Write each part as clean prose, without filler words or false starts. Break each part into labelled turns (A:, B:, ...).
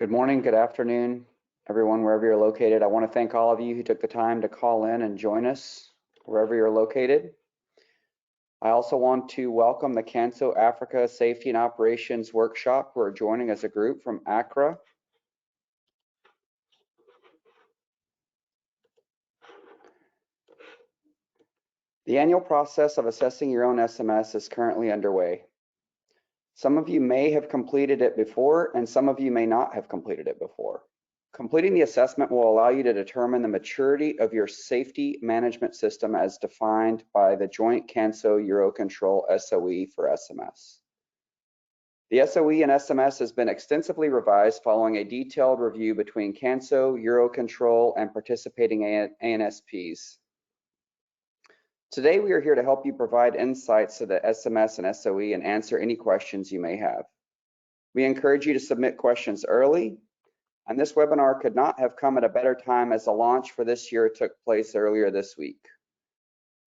A: Good morning, good afternoon, everyone, wherever you're located. I want to thank all of you who took the time to call in and join us wherever you're located. I also want to welcome the CANSO Africa Safety and Operations Workshop who are joining as a group from Accra. The annual process of assessing your own SMS is currently underway. Some of you may have completed it before, and some of you may not have completed it before. Completing the assessment will allow you to determine the maturity of your safety management system as defined by the joint CANSO EUROCONTROL SOE for SMS. The SOE and SMS has been extensively revised following a detailed review between CANSO, EUROCONTROL, and participating ANSPs. Today, we are here to help you provide insights to the SMS and SOE and answer any questions you may have. We encourage you to submit questions early, and this webinar could not have come at a better time as the launch for this year took place earlier this week.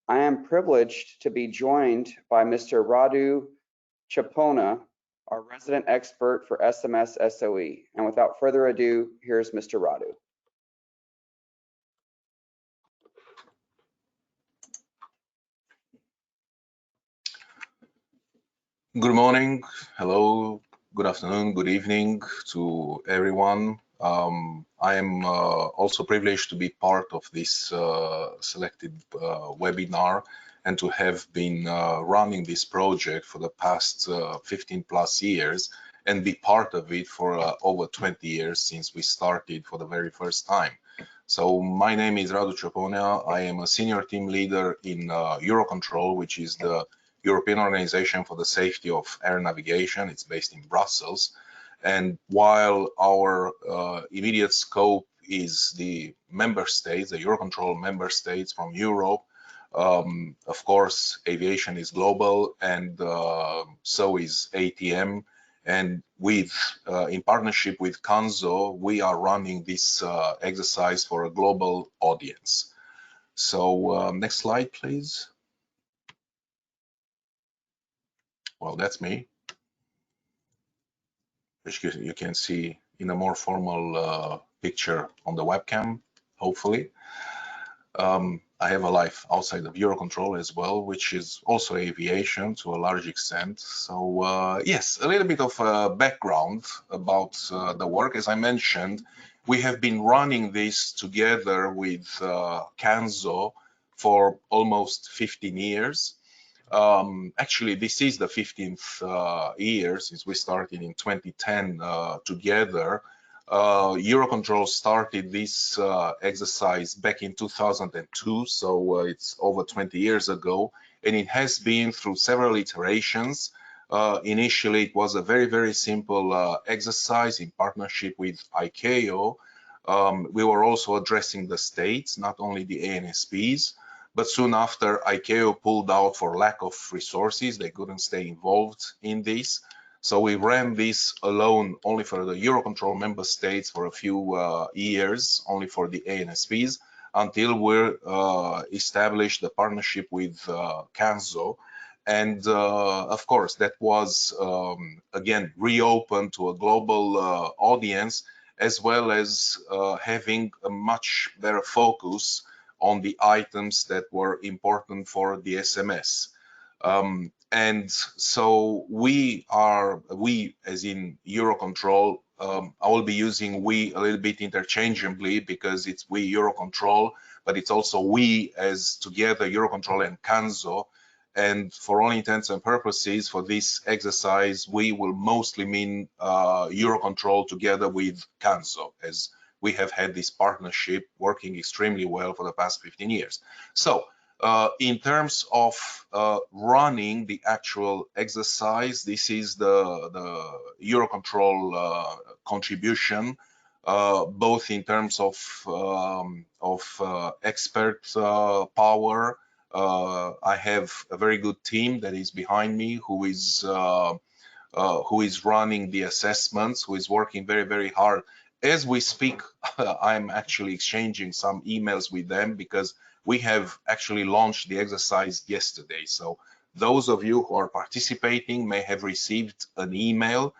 A: I am privileged to be joined by Mr. Radu Chapona, our resident expert for SMS SOE. And without further ado, here's Mr. Radu.
B: Good morning, hello, good afternoon, good evening to everyone. I am also privileged to be part of this selected webinar and to have been running this project for the past 15 plus years and be part of it for over 20 years since we started for the very first time. So my name is Radu Chapona. I am a senior team leader in EUROCONTROL, which is the European Organization for the Safety of Air Navigation. It's based in Brussels. And while our immediate scope is the member states, the EUROCONTROL member states from Europe, of course, aviation is global, and so is ATM. And with, in partnership with CANSO, we are running this exercise for a global audience. So next slide, please. Well, that's me, which you can see in a more formal picture on the webcam, hopefully. I have a life outside of EUROCONTROL as well, which is also aviation to a large extent. So yes, a little bit of background about the work. As I mentioned, we have been running this together with CANSO for almost 15 years. Actually, this is the 15th year since we started in 2010 together. EUROCONTROL started this exercise back in 2002, so it's over 20 years ago, and it has been through several iterations. Initially, it was a very, very simple exercise in partnership with ICAO. We were also addressing the states, not only the ANSPs. But soon after, ICAO pulled out for lack of resources. They couldn't stay involved in this. So we ran this alone only for the EUROCONTROL member states for a few years, only for the ANSPs, until we established the partnership with CANSO. And of course, that was, again, reopened to a global audience, as well as having a much better focus on the items that were important for the SMS. And so we as in EUROCONTROL, I will be using we a little bit interchangeably because it's we EUROCONTROL, but it's also we as together EUROCONTROL and CANSO. And for all intents and purposes for this exercise, we will mostly mean EUROCONTROL together with CANSO, as we have had this partnership working extremely well for the past 15 years. So in terms of running the actual exercise, this is the EUROCONTROL contribution, both in terms of expert power. I have a very good team that is behind me who is running the assessments, who is working very, very hard. As we speak, I'm actually exchanging some emails with them because we have actually launched the exercise yesterday. So those of you who are participating may have received an email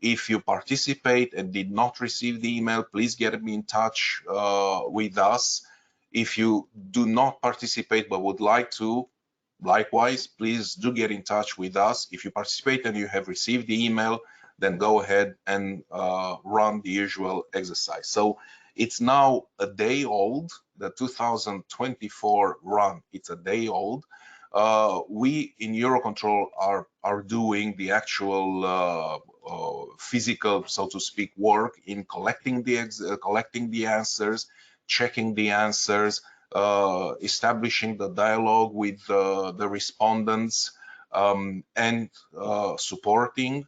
B: If you participate and did not receive the email, please get in touch with us. If you do not participate but would like to, likewise, please do get in touch with us. If you participate and you have received the email, then go ahead and run the usual exercise. So it's now a day old, the 2024 run, it's a day old. We in EUROCONTROL are doing the actual physical, so to speak, work in collecting the answers, checking the answers, establishing the dialogue with the respondents, and supporting.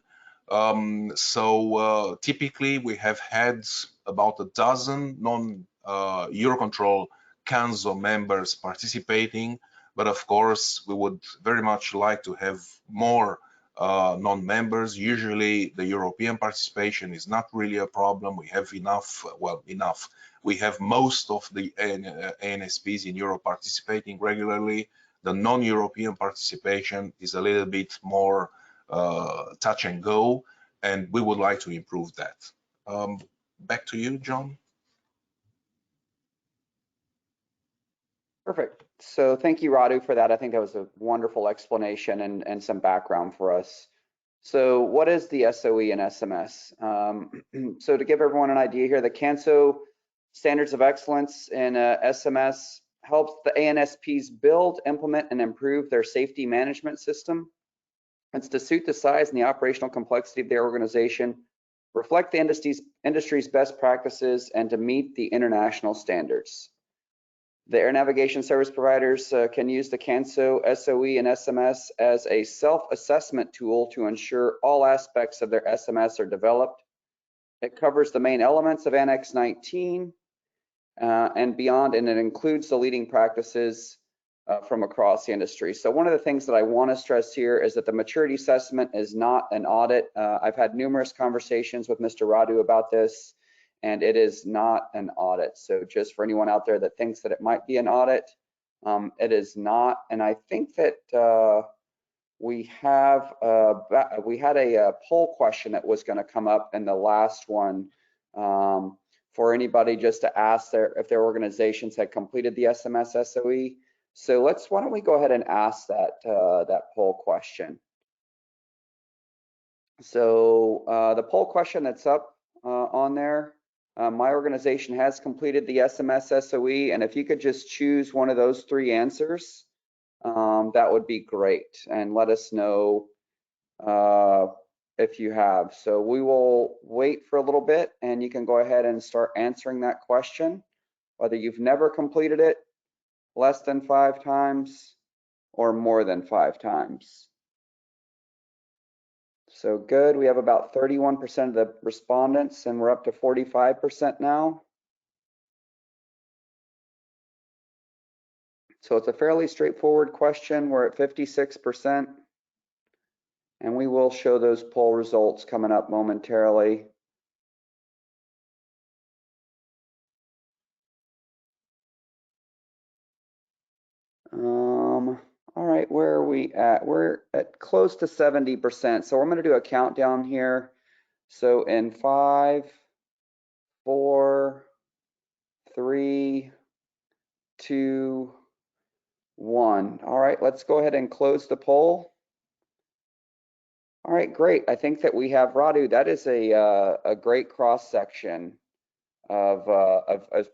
B: Typically we have had about a dozen non-EUROCONTROL CANSO members participating, but of course we would very much like to have more non-members. Usually the European participation is not really a problem. We have enough, well, enough. We have most of the ANSPs in Europe participating regularly. The non-European participation is a little bit more touch and go, and we would like to improve that. Back to you, John.
A: Perfect. So thank you, Radu, for that. I think that was a wonderful explanation and some background for us. So what is the SOE and SMS? So to give everyone an idea here, the CANSO Standards of Excellence in SMS helps the ANSPs build, implement, and improve their safety management system. It's to suit the size and the operational complexity of their organization, reflect the industry's best practices, and to meet the international standards. The air navigation service providers can use the CANSO, SOE, and SMS as a self-assessment tool to ensure all aspects of their SMS are developed. It covers the main elements of Annex 19 and beyond, and it includes the leading practices from across the industry. So one of the things that I want to stress here is that the maturity assessment is not an audit. I've had numerous conversations with Mr. Radu about this, and it is not an audit. So just for anyone out there that thinks that it might be an audit, it is not. And I think that we had a poll question that was going to come up in the last one for anybody just to ask if their organizations had completed the SMS SOE. So why don't we go ahead and ask that poll question. So the poll question that's up on there, my organization has completed the SMS SOE, and if you could just choose one of those three answers, that would be great, and let us know if you have. So we will wait for a little bit, and you can go ahead and start answering that question, whether you've never completed it, less than 5 times, or more than 5 times. So good, we have about 31% of the respondents, and we're up to 45% now. So it's a fairly straightforward question. We're at 56%, and we will show those poll results coming up momentarily. All right, where are we at? We're at close to 70%. So I'm going to do a countdown here. So in 5, 4, 3, 2, 1. All right, let's go ahead and close the poll. All right, great. I think that we have Radu. That is a great cross section of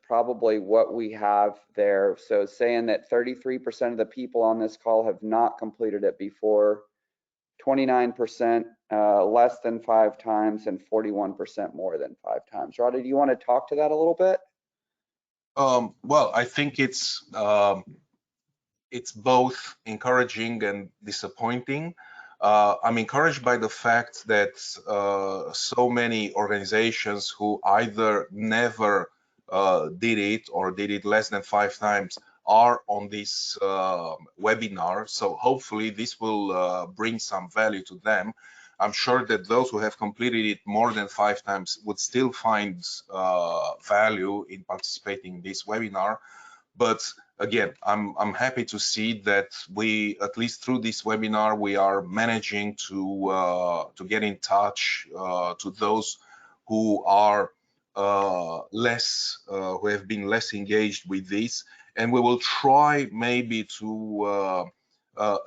A: probably what we have there. So saying that 33% of the people on this call have not completed it before, 29% less than 5 times, and 41% more than 5 times. Radu, do you want to talk to that a little bit?
B: Well, I think it's both encouraging and disappointing. I'm encouraged by the fact that so many organizations who either never did it or did it less than 5 times are on this webinar. So hopefully this will bring some value to them. I'm sure that those who have completed it more than 5 times would still find value in participating in this webinar. But again, I'm happy to see that we, at least through this webinar, we are managing to get in touch to those who are who have been less engaged with this, and we will try maybe to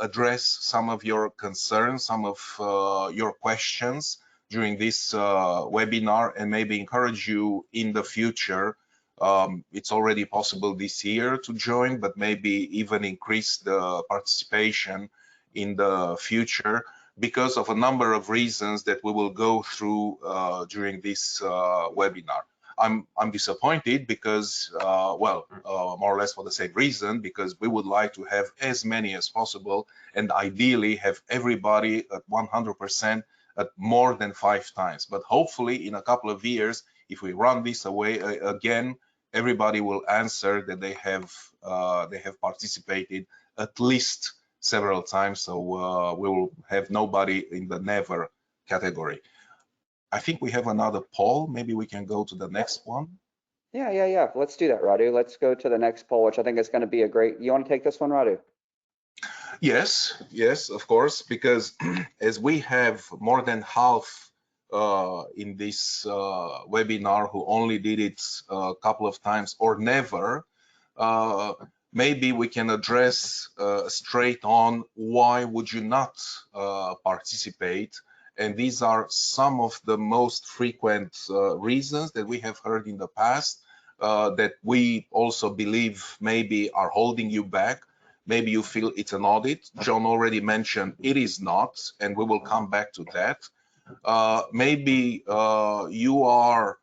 B: address some of your concerns, some of your questions during this webinar, and maybe encourage you in the future. It's already possible this year to join, but maybe even increase the participation in the future because of a number of reasons that we will go through during this webinar. I'm disappointed because, more or less for the same reason, because we would like to have as many as possible and ideally have everybody at 100% at more than 5 times. But hopefully in a couple of years, if we run this away again, everybody will answer that they have participated at least several times. So we will have nobody in the never category. I think we have another poll. Maybe we can go to the next one.
A: Yeah. Let's do that, Radu. Let's go to the next poll, which I think is going to be a great. You want to take this one, Radu?
B: Yes, of course, because as we have more than half in this webinar who only did it a couple of times or never, maybe we can address straight on why would you not participate. And these are some of the most frequent reasons that we have heard in the past that we also believe maybe are holding you back. Maybe you feel it's an audit. John already mentioned it is not, and we will come back to that. Maybe you are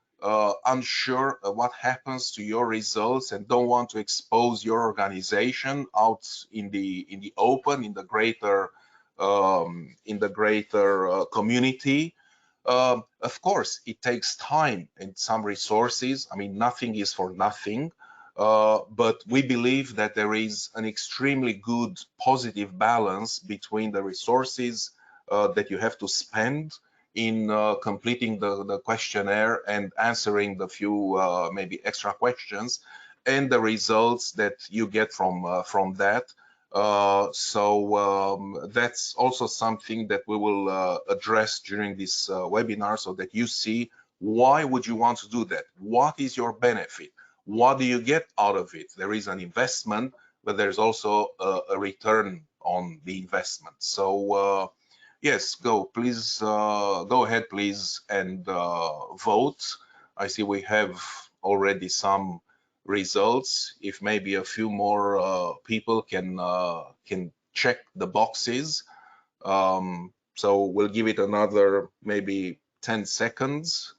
B: unsure of what happens to your results and don't want to expose your organization out in the open, in the greater community. Of course, it takes time and some resources. I mean, nothing is for nothing. But we believe that there is an extremely good positive balance between the resources that you have to spend in completing the questionnaire and answering the few maybe extra questions and the results that you get from that. So that's also something that we will address during this webinar, so that you see why would you want to do that? What is your benefit? What do you get out of it? There is an investment, but there's also a return on the investment. So yes, please go ahead, please, and vote. I see we have already some results. If maybe a few more people can check the boxes. So we'll give it another maybe 10 seconds.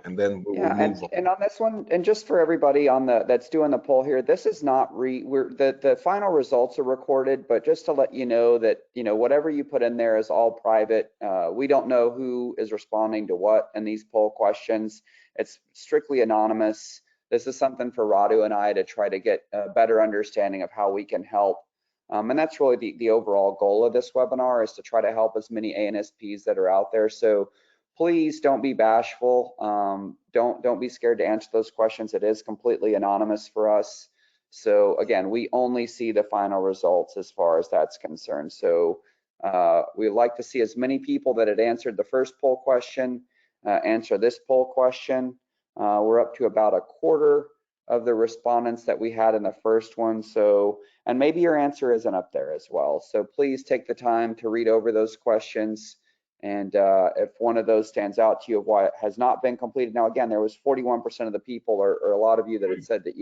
B: And then we will move on.
A: And on this one, and just for everybody on that's doing the poll here, this is not the final results are recorded, but just to let you know that whatever you put in there is all private. We don't know who is responding to what in these poll questions. It's strictly anonymous. This is something for Radu and I to try to get a better understanding of how we can help. And that's really the overall goal of this webinar, is to try to help as many ANSPs that are out there. So please don't be bashful. Don't be scared to answer those questions. It is completely anonymous for us. So again, we only see the final results as far as that's concerned. So we'd like to see as many people that had answered the first poll question answer this poll question. We're up to about a quarter of the respondents that we had in the first one. So, and maybe your answer isn't up there as well. So please take the time to read over those questions. And if one of those stands out to you of why it has not been completed. Now, again, there was 41% of the people, or a lot of you, that had said that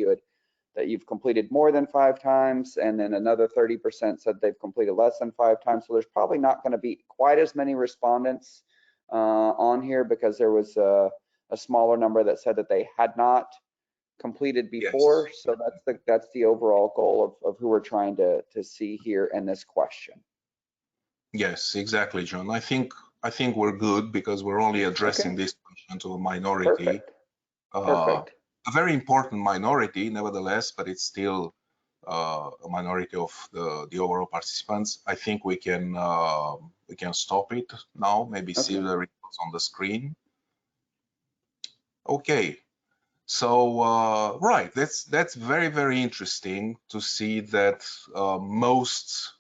A: you've completed more than 5 times, and then another 30% said they've completed less than 5 times. So there's probably not going to be quite as many respondents on here, because there was a smaller number that said that they had not completed before. Yes. So that's the overall goal of who we're trying to see here in this question.
B: Yes, exactly, John. I think we're good, because we're only addressing this question to a minority.
A: Perfect.
B: A very important minority, nevertheless, but it's still a minority of the overall participants. I think we can stop it now. Maybe see the results on the screen. Okay. So right, that's very, very interesting to see that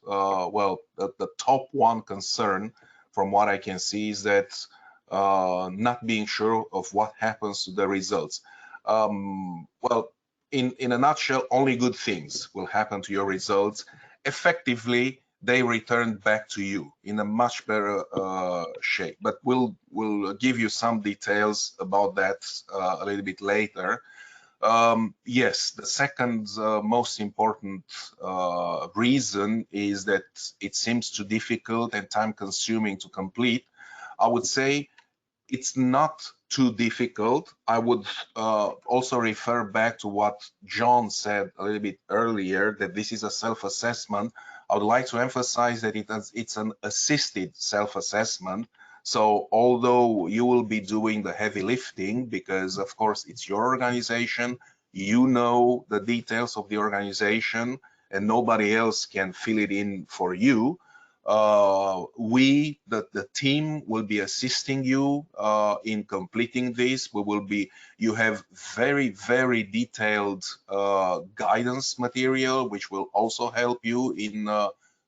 B: the top one concern from what I can see is that not being sure of what happens to the results. Well, in a nutshell, only good things will happen to your results. Effectively, they return back to you in a much better shape. But we'll give you some details about that a little bit later. Yes, the second most important reason is that it seems too difficult and time consuming to complete. I would say it's not too difficult. I would also refer back to what John said a little bit earlier, that this is a self-assessment. I would like to emphasize that it's an assisted self-assessment. So although you will be doing the heavy lifting, because of course it's your organization, you know the details of the organization and nobody else can fill it in for you. The team will be assisting you in completing this. You have very, very detailed guidance material, which will also help you in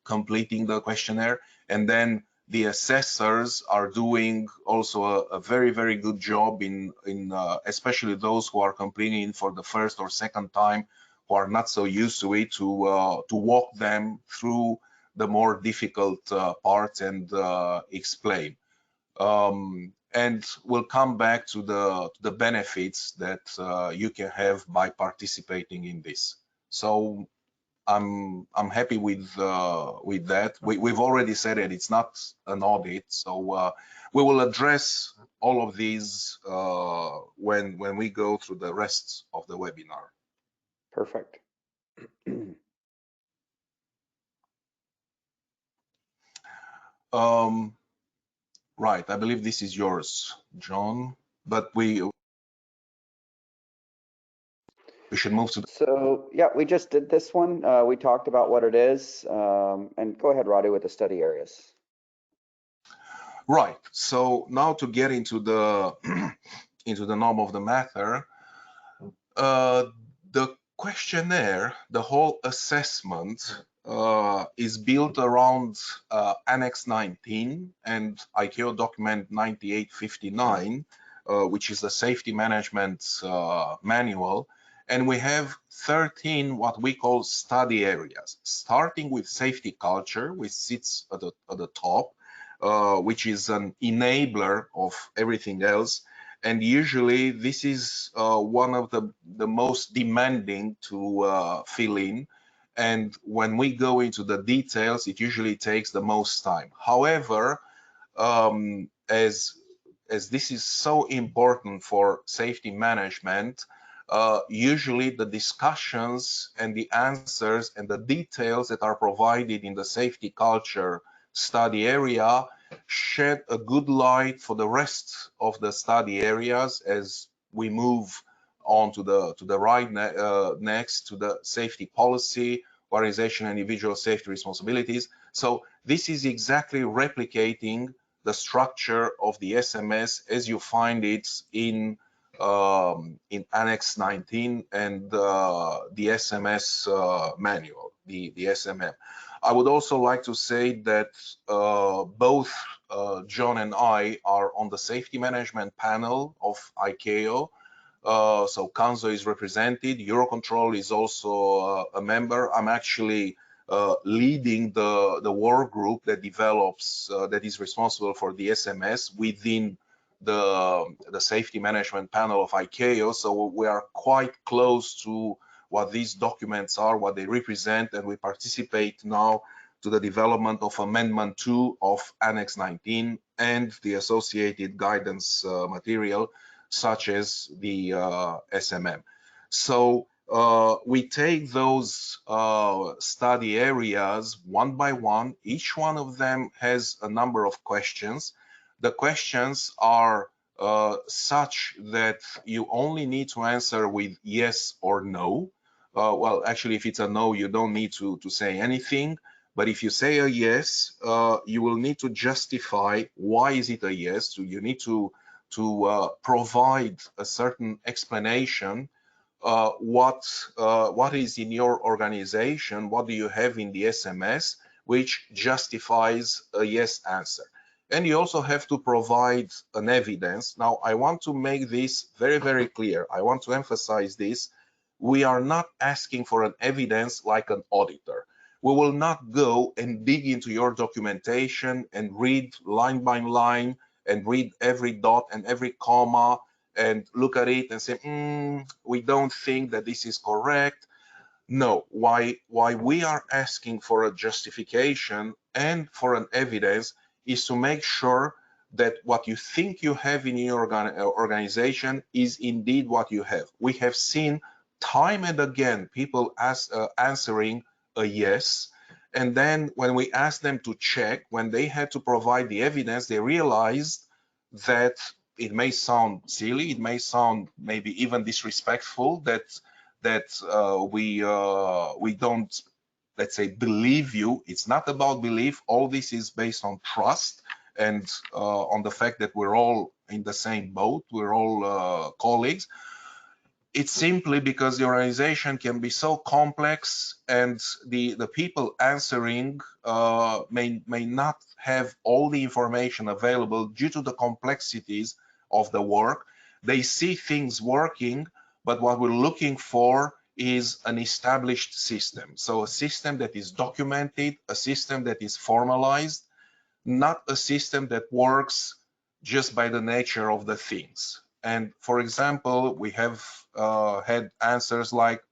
B: completing the questionnaire. And then the assessors are doing also a very, very good job in especially those who are completing for the first or second time, who are not so used to it, to walk them through the more difficult parts and explain. And we'll come back to the benefits that you can have by participating in this. So I'm happy with that. We've already said it. It's not an audit, so we will address all of these when we go through the rest of the webinar.
A: Perfect.
B: Right, I believe this is yours, John, but we should move to.
A: So yeah, we just did this one. We talked about what it is, and go ahead, Radu, with the study areas.
B: Right. So now to get into the into the norm of the matter, the questionnaire, the whole assessment is built around Annex 19 and ICAO document 9859, which is the safety management manual. And we have 13 what we call study areas, starting with safety culture, which sits at the top, which is an enabler of everything else. And usually this is one of the most demanding to fill in. And when we go into the details, it usually takes the most time. However, as this is so important for safety management, usually the discussions and the answers and the details that are provided in the safety culture study area shed a good light for the rest of the study areas as we move on to the right next to the safety policy, organization and individual safety responsibilities. So this is exactly replicating the structure of the SMS as you find it in Annex 19 and the SMS manual, the SMM. I would also like to say that both John and I are on the safety management panel of ICAO. So CANSO is represented. EUROCONTROL is also a member. I'm actually leading the work group that develops, that is responsible for the SMS within the safety management panel of ICAO. So we are quite close to what these documents are, what they represent, and we participate now to the development of Amendment 2 of Annex 19 and the associated guidance material, such as the SMM. So we take those study areas one by one. Each one of them has a number of questions. The questions are such that you only need to answer with yes or no. Well, actually, if it's a no, you don't need to say anything. But if you say a yes, you will need to justify why is it a yes. So you need to to provide a certain explanation. What is in your organization? What do you have in the SMS which justifies a yes answer? And you also have to provide an evidence. Now, I want to make this very, very clear. I want to emphasize this. We are not asking for an evidence like an auditor. We will not go and dig into your documentation and read line by line and read every dot and every comma and look at it and say, we don't think that this is correct. No, why we are asking for a justification and for an evidence is to make sure that what you think you have in your organization is indeed what you have. We have seen time and again people answering a yes, and then when we asked them to check, when they had to provide the evidence, they realized that it may sound silly, it may sound maybe even disrespectful that we don't, let's say, believe you. It's not about belief. All this is based on trust and on the fact that we're all in the same boat. We're all colleagues. It's simply because the organization can be so complex and the people answering may not have all the information available due to the complexities of the work. They see things working, but what we're looking for is an established system. So a system that is documented, a system that is formalized, not a system that works just by the nature of the things. And for example, we have had answers like,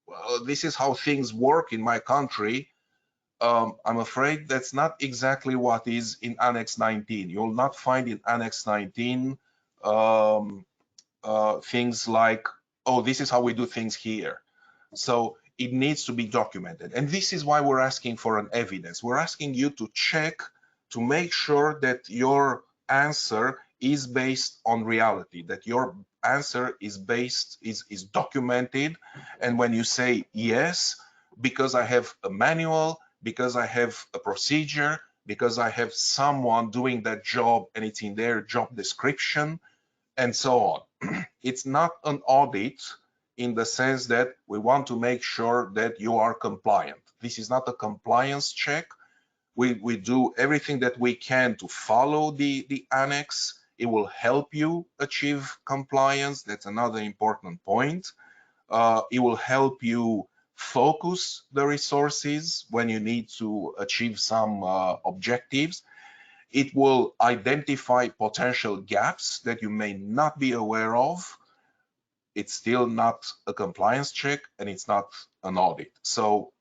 B: well, this is how things work in my country. I'm afraid that's not exactly what is in Annex 19. You'll not find in Annex 19 things like, oh, this is how we do things here. So it needs to be documented. And this is why we're asking for an evidence. We're asking you to check to make sure that your answer is based on reality, that your answer is documented. And when you say yes, because I have a manual, because I have a procedure, because I have someone doing that job and it's in their job description, and so on. It's not an audit in the sense that we want to make sure that you are compliant. This is not a compliance check. We do everything that we can to follow the annex. It will help you achieve compliance. That's another important point. It will help you focus the resources when you need to achieve some objectives. It will identify potential gaps that you may not be aware of. It's still not a compliance check and it's not an audit. So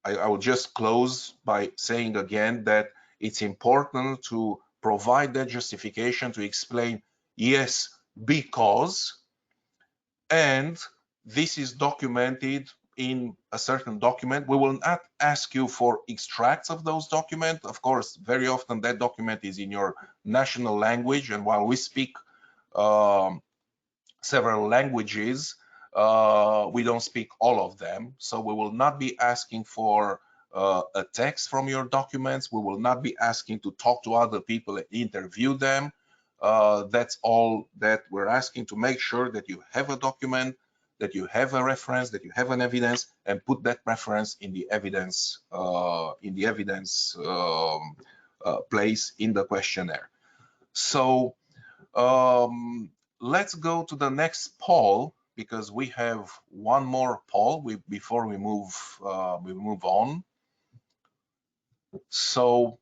B: I will just close by saying again that it's important to provide that justification to explain, yes, because, and this is documented in a certain document. We will not ask you for extracts of those documents. Of course, very often that document is in your national language, and while we speak several languages, we don't speak all of them. So we will not be asking for a text from your documents. We will not be asking to talk to other people and interview them. That's all that we're asking, to make sure that you have a document, that you have a reference, that you have an evidence, and put that reference in the evidence place in the questionnaire. So let's go to the next poll, because we have one more poll before we move on. So,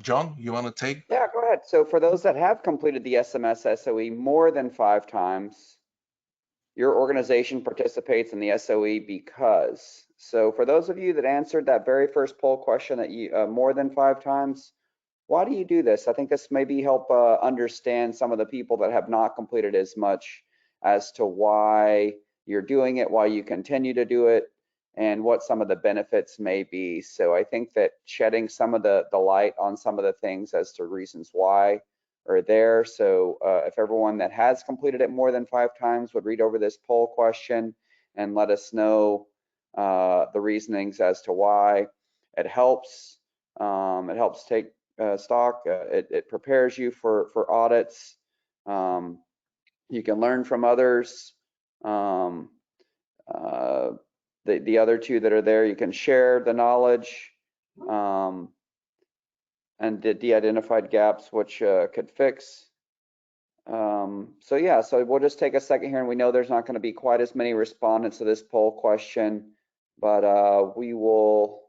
B: John, you want to take?
A: Yeah, go ahead. So for those that have completed the SMS SOE more than 5 times, your organization participates in the SOE because. So for those of you that answered that very first poll question that you more than 5 times, why do you do this? I think this maybe help understand some of the people that have not completed as much as to why you're doing it, why you continue to do it, and what some of the benefits may be. So I think that shedding some of the light on some of the things as to reasons why are there. So if everyone that has completed it more than 5 times would read over this poll question and let us know the reasonings as to why. It helps take stock. It prepares you for audits. You can learn from others. The other two that are there, you can share the knowledge and the de-identified gaps, which could fix. So yeah, so we'll just take a second here, and we know there's not going to be quite as many respondents to this poll question, but we will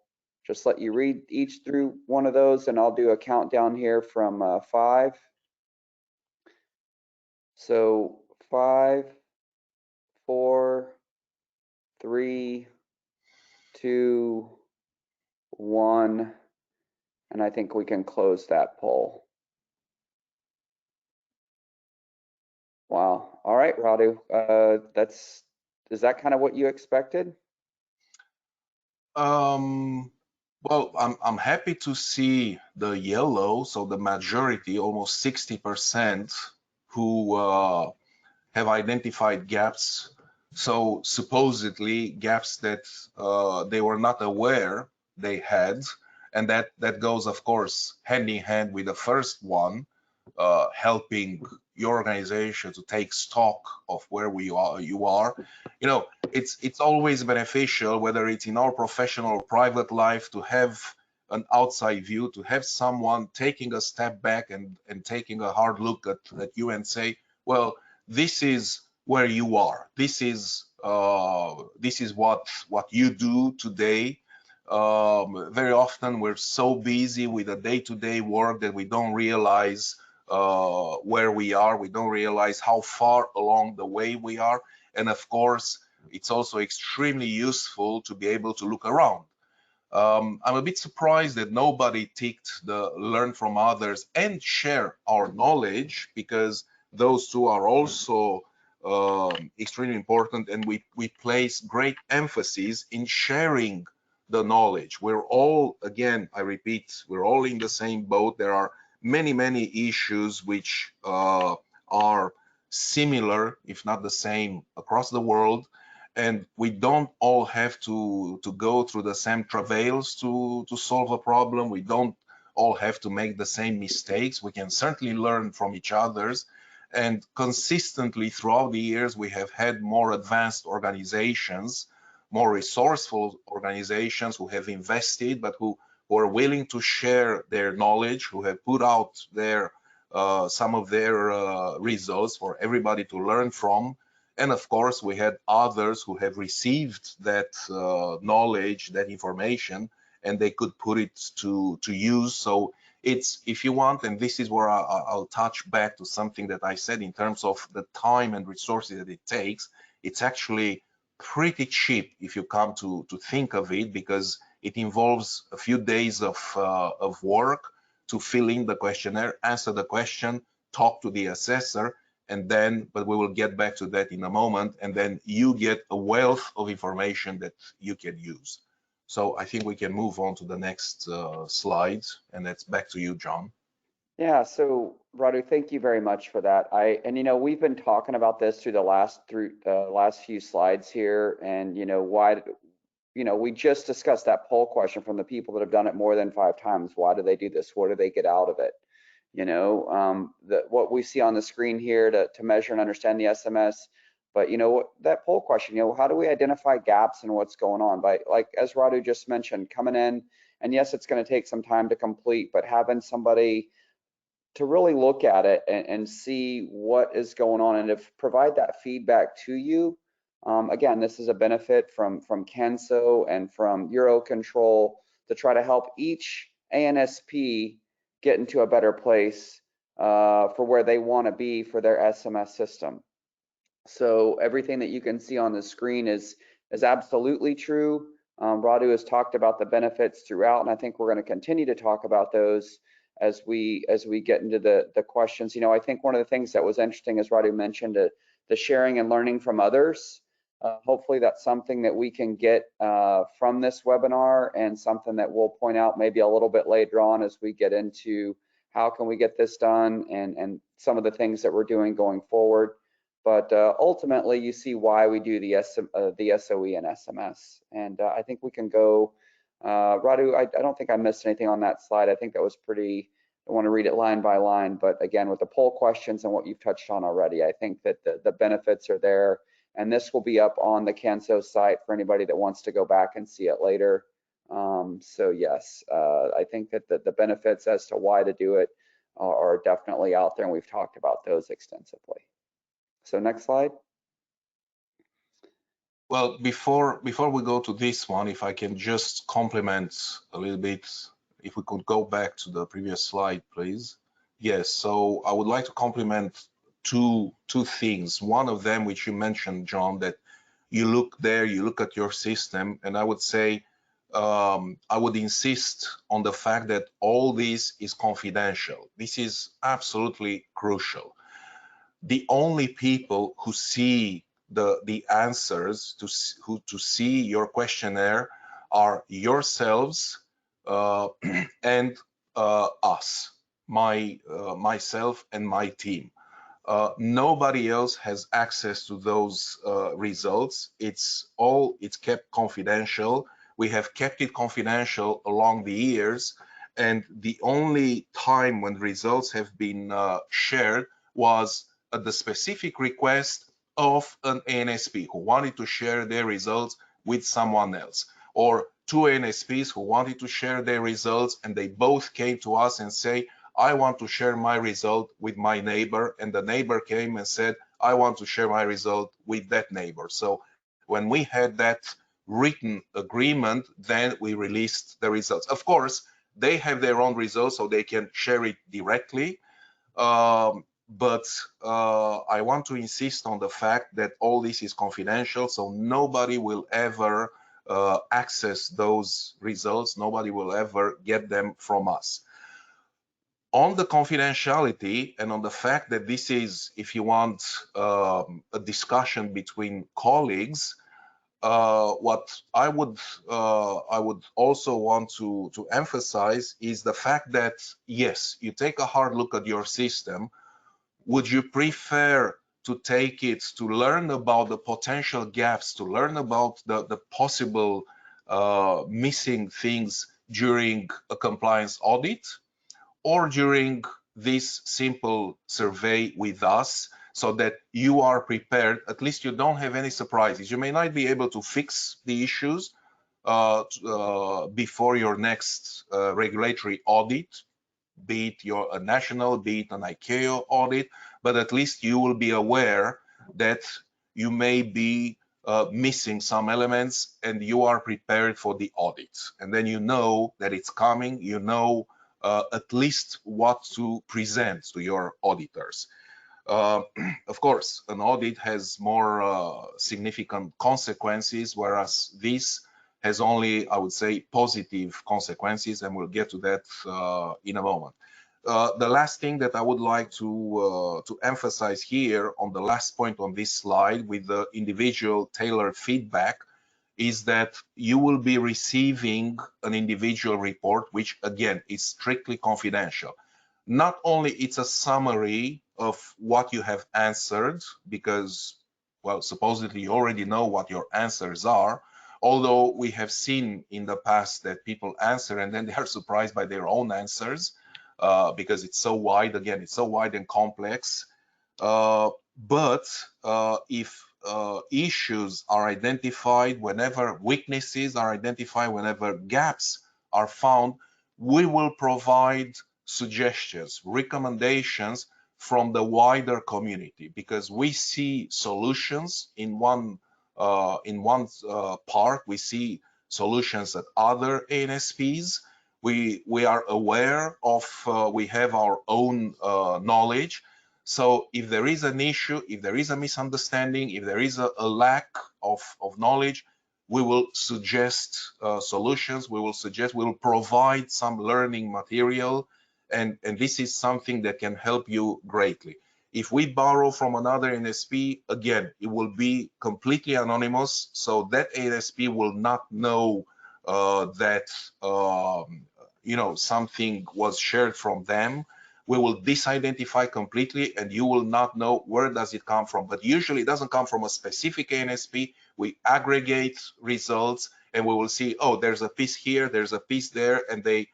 A: just let you read each through one of those, and I'll do a countdown here from 5. So 5, 4, 3, 2, 1, and I think we can close that poll. Wow. All right, Radu. Is that kind of what you expected?
B: Well, I'm happy to see the yellow, so the majority, almost 60%, who have identified gaps. So supposedly gaps that they were not aware they had, and that goes, of course, hand in hand with the first one, helping your organization to take stock of where you are. You know, it's always beneficial, whether it's in our professional or private life, to have an outside view, to have someone taking a step back and taking a hard look at you and say, well, this is where you are. This is what you do today. Very often we're so busy with the day-to-day work that we don't realize where we are. We don't realize how far along the way we are. And of course, it's also extremely useful to be able to look around. I'm a bit surprised that nobody ticked the learn from others and share our knowledge, because those two are also extremely important, and we place great emphasis in sharing the knowledge. We're all, again, I repeat, we're all in the same boat. There are many issues which are similar, if not the same, across the world, and we don't all have to go through the same travails to solve a problem. We don't all have to make the same mistakes. We can certainly learn from each other's, and consistently throughout the years we have had more advanced organizations, more resourceful organizations who have invested, but who are willing to share their knowledge, who have put out their some of their results for everybody to learn from. And of course, we had others who have received that knowledge, that information, and they could put it to use. So it's, if you want, and this is where I'll touch back to something that I said in terms of the time and resources that it takes, it's actually pretty cheap if you come to think of it, because it involves a few days of work to fill in the questionnaire, answer the question, talk to the assessor, and then, but we will get back to that in a moment, and then you get a wealth of information that you can use. So I think we can move on to the next slide, and that's back to you, John.
A: Yeah, so Radu, thank you very much for that. And you know, we've been talking about this through the last few slides here, and you know why, you know, we just discussed that poll question from the people that have done it more than 5 times. Why do they do this? What do they get out of it? You know, what we see on the screen here to measure and understand the SMS. But you know, that poll question, you know, how do we identify gaps in what's going on? By, like, as Radu just mentioned, coming in, and yes, it's going to take some time to complete, but having somebody to really look at it and see what is going on, and if provide that feedback to you. Again, this is a benefit from CANSO and from EUROCONTROL to try to help each ANSP get into a better place for where they want to be for their SMS system. So everything that you can see on the screen is absolutely true. Radu has talked about the benefits throughout, and I think we're going to continue to talk about those as we get into the questions. You know, I think one of the things that was interesting, as Radu mentioned, the sharing and learning from others. Hopefully that's something that we can get from this webinar, and something that we'll point out maybe a little bit later on as we get into how can we get this done, and some of the things that we're doing going forward. But ultimately, you see why we do the SOE and SMS. And I think we can go, Radu, I don't think I missed anything on that slide. I think that was pretty want to read it line by line, but again, with the poll questions and what you've touched on already, I think that the benefits are there. And this will be up on the CANSO site for anybody that wants to go back and see it later. So yes, I think that the benefits as to why to do it are definitely out there, and we've talked about those extensively. So next slide.
B: Well, before we go to this one, if I can just compliment a little bit, if we could go back to the previous slide, please. Yes, so I would like to compliment two things. One of them, which you mentioned, John, that you look there, you look at your system, and I would say, I would insist on the fact that all this is confidential. This is absolutely crucial. The only people who see the answers to see your questionnaire are yourselves and us, myself and my team. Nobody else has access to those results. It's kept confidential. We have kept it confidential along the years, and the only time when results have been shared was at the specific request of an ANSP who wanted to share their results with someone else, or two ANSPs who wanted to share their results, and they both came to us and say, I want to share my result with my neighbor, and the neighbor came and said, I want to share my result with that neighbor. So when we had that written agreement, then we released the results. Of course, they have their own results, so they can share it directly. But I want to insist on the fact that all this is confidential, so nobody will ever access those results. Nobody will ever get them from us. On the confidentiality and on the fact that this is, if you want, a discussion between colleagues, what I would also want to emphasize is the fact that, yes, you take a hard look at your system. Would you prefer to take it to learn about the potential gaps, to learn about the possible missing things during a compliance audit, or during this simple survey with us, so that you are prepared? At least you don't have any surprises. You may not be able to fix the issues before your next regulatory audit, be it a national, be it an ICAO audit, but at least you will be aware that you may be missing some elements, and you are prepared for the audit. And then you know that it's coming, you know at least what to present to your auditors. Of course, an audit has more significant consequences, whereas this has only, I would say, positive consequences, and we'll get to that in a moment. The last thing that I would like to emphasize here on the last point on this slide with the individual tailored feedback is that you will be receiving an individual report, which again is strictly confidential. Not only it's a summary of what you have answered, because, well, supposedly you already know what your answers are, although we have seen in the past that people answer and then they are surprised by their own answers because it's so wide. Again, it's so wide and complex. But if issues are identified, whenever weaknesses are identified, whenever gaps are found, we will provide suggestions, recommendations from the wider community, because we see solutions in one part, we see solutions at other ANSPs. We are aware of, we have our own knowledge. So if there is an issue, if there is a misunderstanding, if there is a lack of knowledge, we will suggest solutions, we will provide some learning material, and this is something that can help you greatly. If we borrow from another ANSP, again, it will be completely anonymous, so that ANSP will not know that you know, something was shared from them. We will disidentify completely, and you will not know where does it come from. But usually it doesn't come from a specific ANSP. We aggregate results, and we will see, oh, there's a piece here, there's a piece there, and they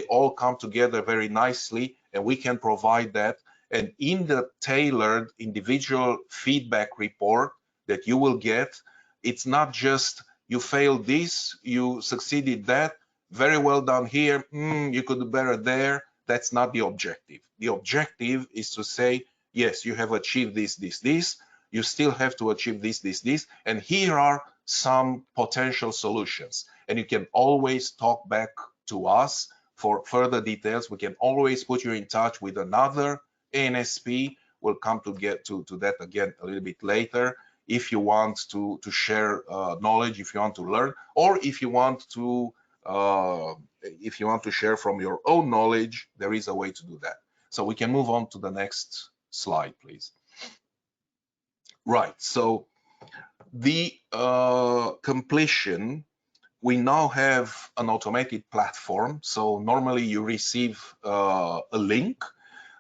B: all come together very nicely, and we can provide that. And in the tailored individual feedback report that you will get, it's not just you failed this, you succeeded that, very well done here, you could do better there. That's not the objective. The objective is to say, yes, you have achieved this, this, this, you still have to achieve this, this, this, and here are some potential solutions. And you can always talk back to us for further details. We can always put you in touch with another ANSP. We'll come to get to that again a little bit later. If you want to share knowledge, if you want to learn, or if you want to share from your own knowledge, there is a way to do that. So we can move on to the next slide, please. Right, so the completion, we now have an automated platform. So normally you receive a link.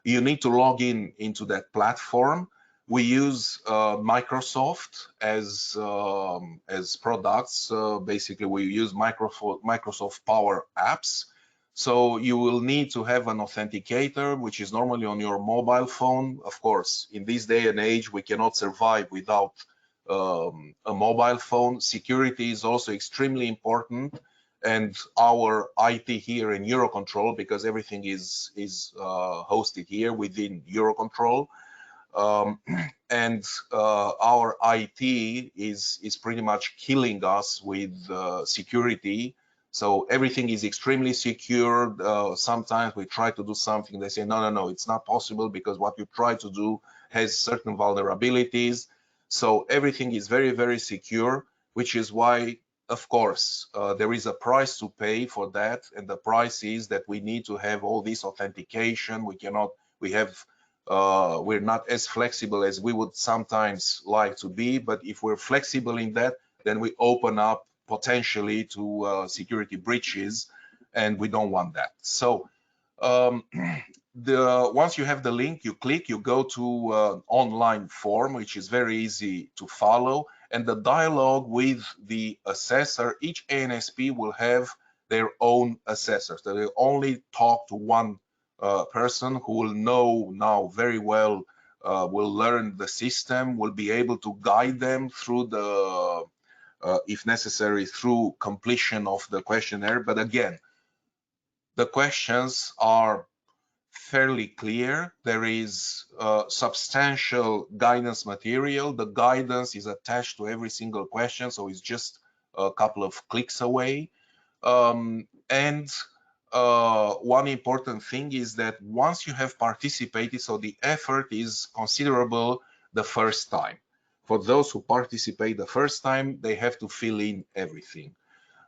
B: You need to log into that platform. We use Microsoft as products. Basically, we use Microsoft Power Apps. So you will need to have an authenticator, which is normally on your mobile phone. Of course, in this day and age, we cannot survive without a mobile phone. Security is also extremely important, and our IT here in EUROCONTROL, because everything is hosted here within EUROCONTROL, and our IT is pretty much killing us with security. So everything is extremely secure. Sometimes we try to do something, they say, no, it's not possible because what you try to do has certain vulnerabilities. So everything is very, very secure, which is why, of course, there is a price to pay for that. And the price is that we need to have all this authentication. We're not as flexible as we would sometimes like to be, but if we're flexible in that, then we open up potentially to security breaches, and we don't want that. So once you have the link, you click, you go to an online form, which is very easy to follow, and the dialogue with the assessor, each ANSP will have their own assessors. They will only talk to one person who will know now very well, will learn the system, will be able to guide them through the, if necessary, through completion of the questionnaire. But again, the questions are fairly clear. There is substantial guidance material. The guidance is attached to every single question, so it's just a couple of clicks away. And one important thing is that once you have participated, so the effort is considerable the first time. For those who participate the first time, they have to fill in everything.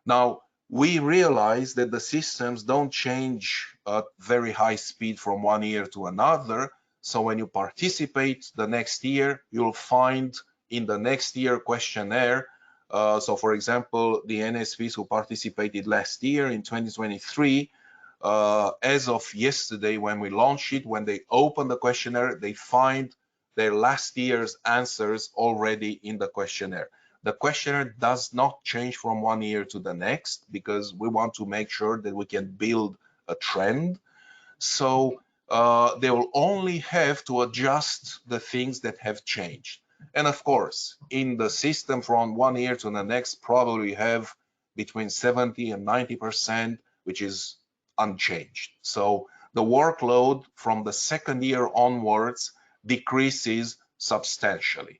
B: Now, we realize that the systems don't change at very high speed from one year to another. So when you participate the next year, you'll find in the next year questionnaire. So for example, the NSPs who participated last year in 2023, as of yesterday when we launched it, when they open the questionnaire, they find their last year's answers already in the questionnaire. The questionnaire does not change from one year to the next because we want to make sure that we can build a trend. So they will only have to adjust the things that have changed. And of course, in the system from one year to the next, probably have between 70 and 90%, which is unchanged. So the workload from the second year onwards decreases substantially.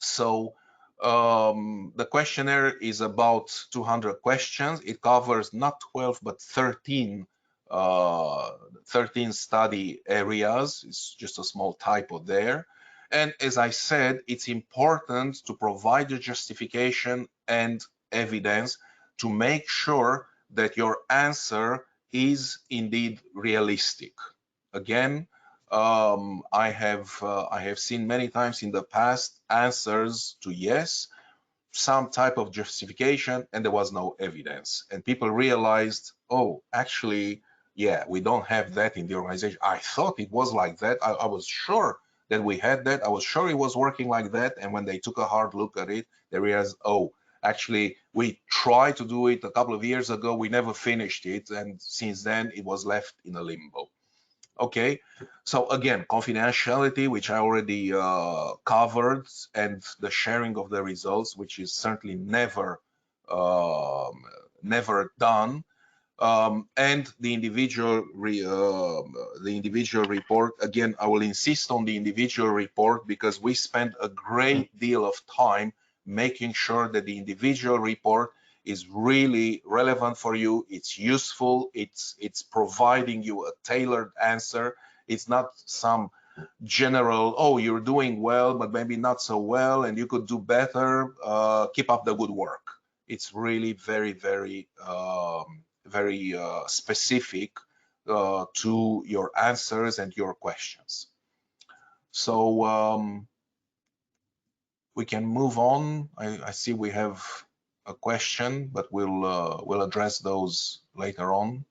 B: So the questionnaire is about 200 questions. It covers not 12, but 13 study areas. It's just a small typo there. And as I said, it's important to provide the justification and evidence to make sure that your answer is indeed realistic. Again, I have seen many times in the past answers to yes, some type of justification, and there was no evidence. And people realized, oh, actually, yeah, we don't have that in the organization. I thought it was like that. I was sure that we had that. I was sure it was working like that. And when they took a hard look at it, they realized, oh, Actually, we tried to do it a couple of years ago. We never finished it, and since then it was left in a limbo. Okay, so again, confidentiality, which I already covered, and the sharing of the results, which is certainly never done. And the individual report. Again, I will insist on the individual report because we spend a great deal of time making sure that the individual report is really relevant for you. It's useful. It's providing you a tailored answer. It's not some general, oh, you're doing well, but maybe not so well, and you could do better. Keep up the good work. It's really very, very specific to your answers and your questions. So we can move on. I see we have a question, but we'll address those later on.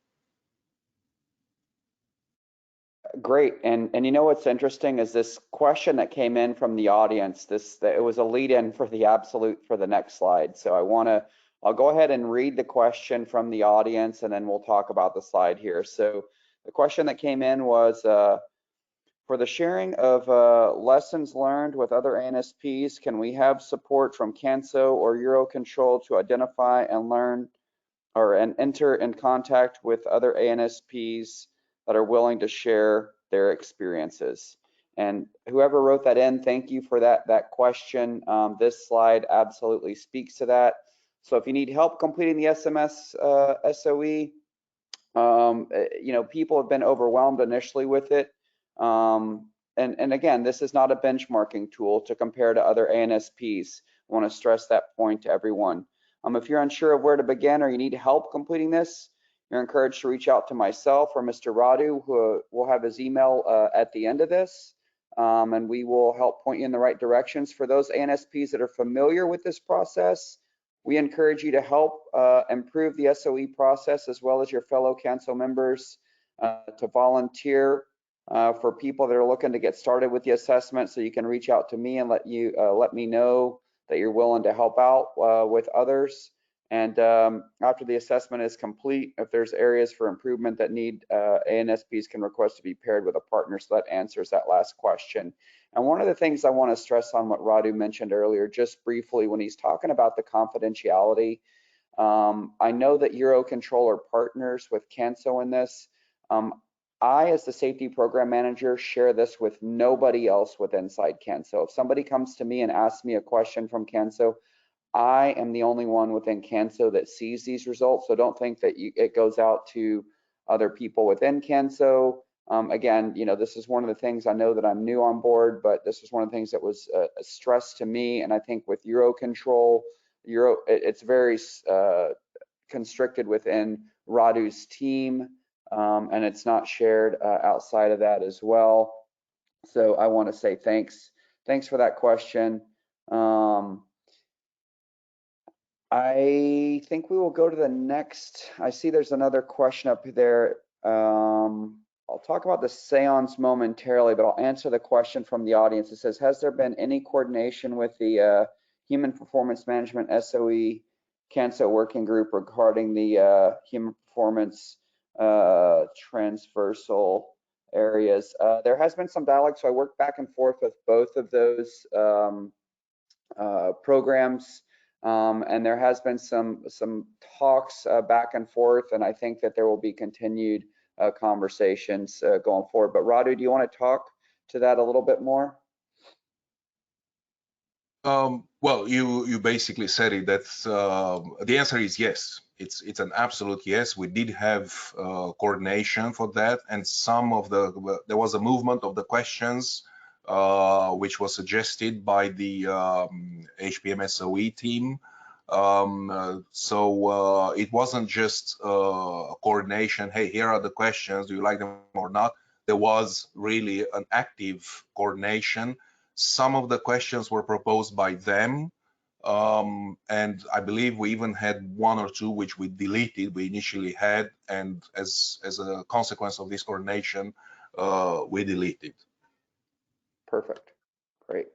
A: Great. And you know what's interesting is this question that came in from the audience. It was a lead-in for the next slide. So I'll go ahead and read the question from the audience, and then we'll talk about the slide here. So the question that came in was, for the sharing of lessons learned with other ANSPs, can we have support from CANSO or EUROCONTROL to identify and learn and enter in contact with other ANSPs that are willing to share their experiences? And whoever wrote that in, thank you for that question. This slide absolutely speaks to that. So if you need help completing the SMS SOE, people have been overwhelmed initially with it. And again, this is not a benchmarking tool to compare to other ANSPs. I want to stress that point to everyone. If you're unsure of where to begin or you need help completing this, you're encouraged to reach out to myself or Mr. Radu, who will have his email at the end of this, and we will help point you in the right directions. For those ANSPs that are familiar with this process, we encourage you to help improve the SOE process, as well as your fellow CANSO members to volunteer for people that are looking to get started with the assessment. So you can reach out to me and let me know that you're willing to help out with others. And after the assessment is complete, if there's areas for improvement that need ANSPs can request to be paired with a partner. So that answers that last question. And one of the things I want to stress on what Radu mentioned earlier, just briefly, when he's talking about the confidentiality, I know that EUROCONTROL are partners with CANSO in this. I, as the safety program manager, share this with nobody else with inside CANSO. If somebody comes to me and asks me a question from CANSO, I am the only one within CANSO that sees these results. So don't think that it goes out to other people within CANSO. Again, this is one of the things, I know that I'm new on board, but this is one of the things that was stressed to me. And I think with EUROCONTROL, it's very constricted within Radu's team, and it's not shared outside of that as well. So I want to say thanks for that question. I think we will go to the next. I see there's another question up there. I'll talk about the seance momentarily, but I'll answer the question from the audience. It says, has there been any coordination with the Human Performance Management SOE CANSO working group regarding the human performance transversal areas? There has been some dialogue, so I work back and forth with both of those programs. And there has been some talks back and forth, and I think that there will be continued conversations going forward. But Radu, do you want to talk to that a little bit more?
B: Well, you basically said it. That's the answer is yes. It's an absolute yes. We did have coordination for that, and there was a movement of the questions which was suggested by the HPM SOE team. So it wasn't just a coordination. Hey, here are the questions. Do you like them or not? There was really an active coordination. Some of the questions were proposed by them, and I believe we even had one or two which we deleted. We initially had, and as a consequence of this coordination, we deleted.
A: Perfect. Great.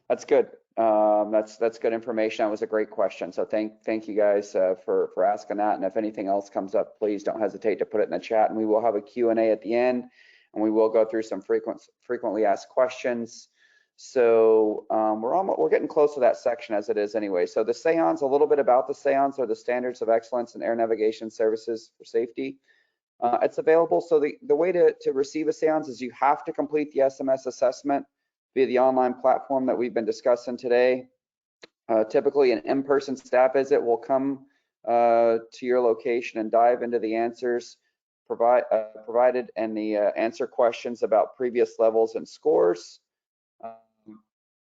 A: That's good. That's good information. That was a great question. So thank you guys for asking that. And if anything else comes up, please don't hesitate to put it in the chat. And we will have a Q&A at the end, and we will go through some frequently asked questions. So we're getting close to that section as it is anyway. So the SAONs, a little bit about the SAONs, are the Standards of Excellence in Air Navigation Services for Safety. It's available. So the way to receive a SAONs is you have to complete the SMS assessment via the online platform that we've been discussing today. Typically, an in-person staff visit will come to your location and dive into the answers provided and the answer questions about previous levels and scores.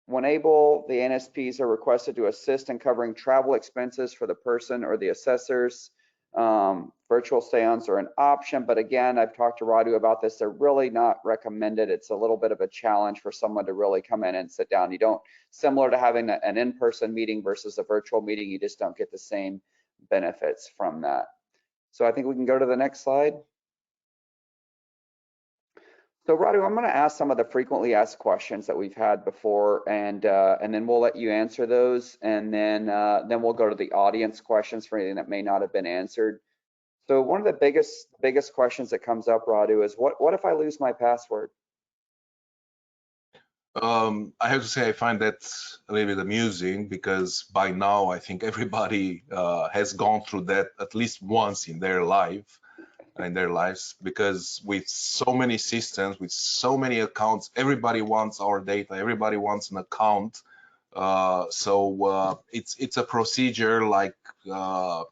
A: When able, the NSPs are requested to assist in covering travel expenses for the person or the assessors. Virtual seance are an option, but again, I've talked to Radu about this. They're really not recommended. It's a little bit of a challenge for someone to really come in and sit down. You don't, similar to having an in-person meeting versus a virtual meeting, you just don't get the same benefits from that. So I think we can go to the next slide. So Radu, I'm going to ask some of the frequently asked questions that we've had before, and then we'll let you answer those, and then we'll go to the audience questions for anything that may not have been answered. So one of the biggest questions that comes up, Radu, is what if I lose my password?
B: I have to say I find that a little bit amusing, because by now I think everybody has gone through that at least once in their lives, because with so many systems, with so many accounts, everybody wants our data, everybody wants an account. So it's a procedure like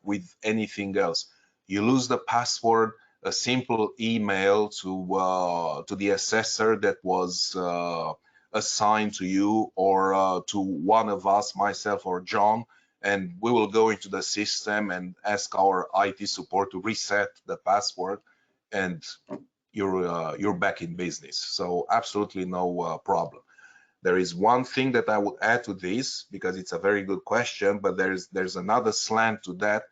B: with anything else. You lose the password, a simple email to the assessor that was assigned to you, or to one of us, myself or John, and we will go into the system and ask our IT support to reset the password, and you're back in business. So absolutely no problem. There is one thing that I would add to this, because it's a very good question, but there's another slant to that.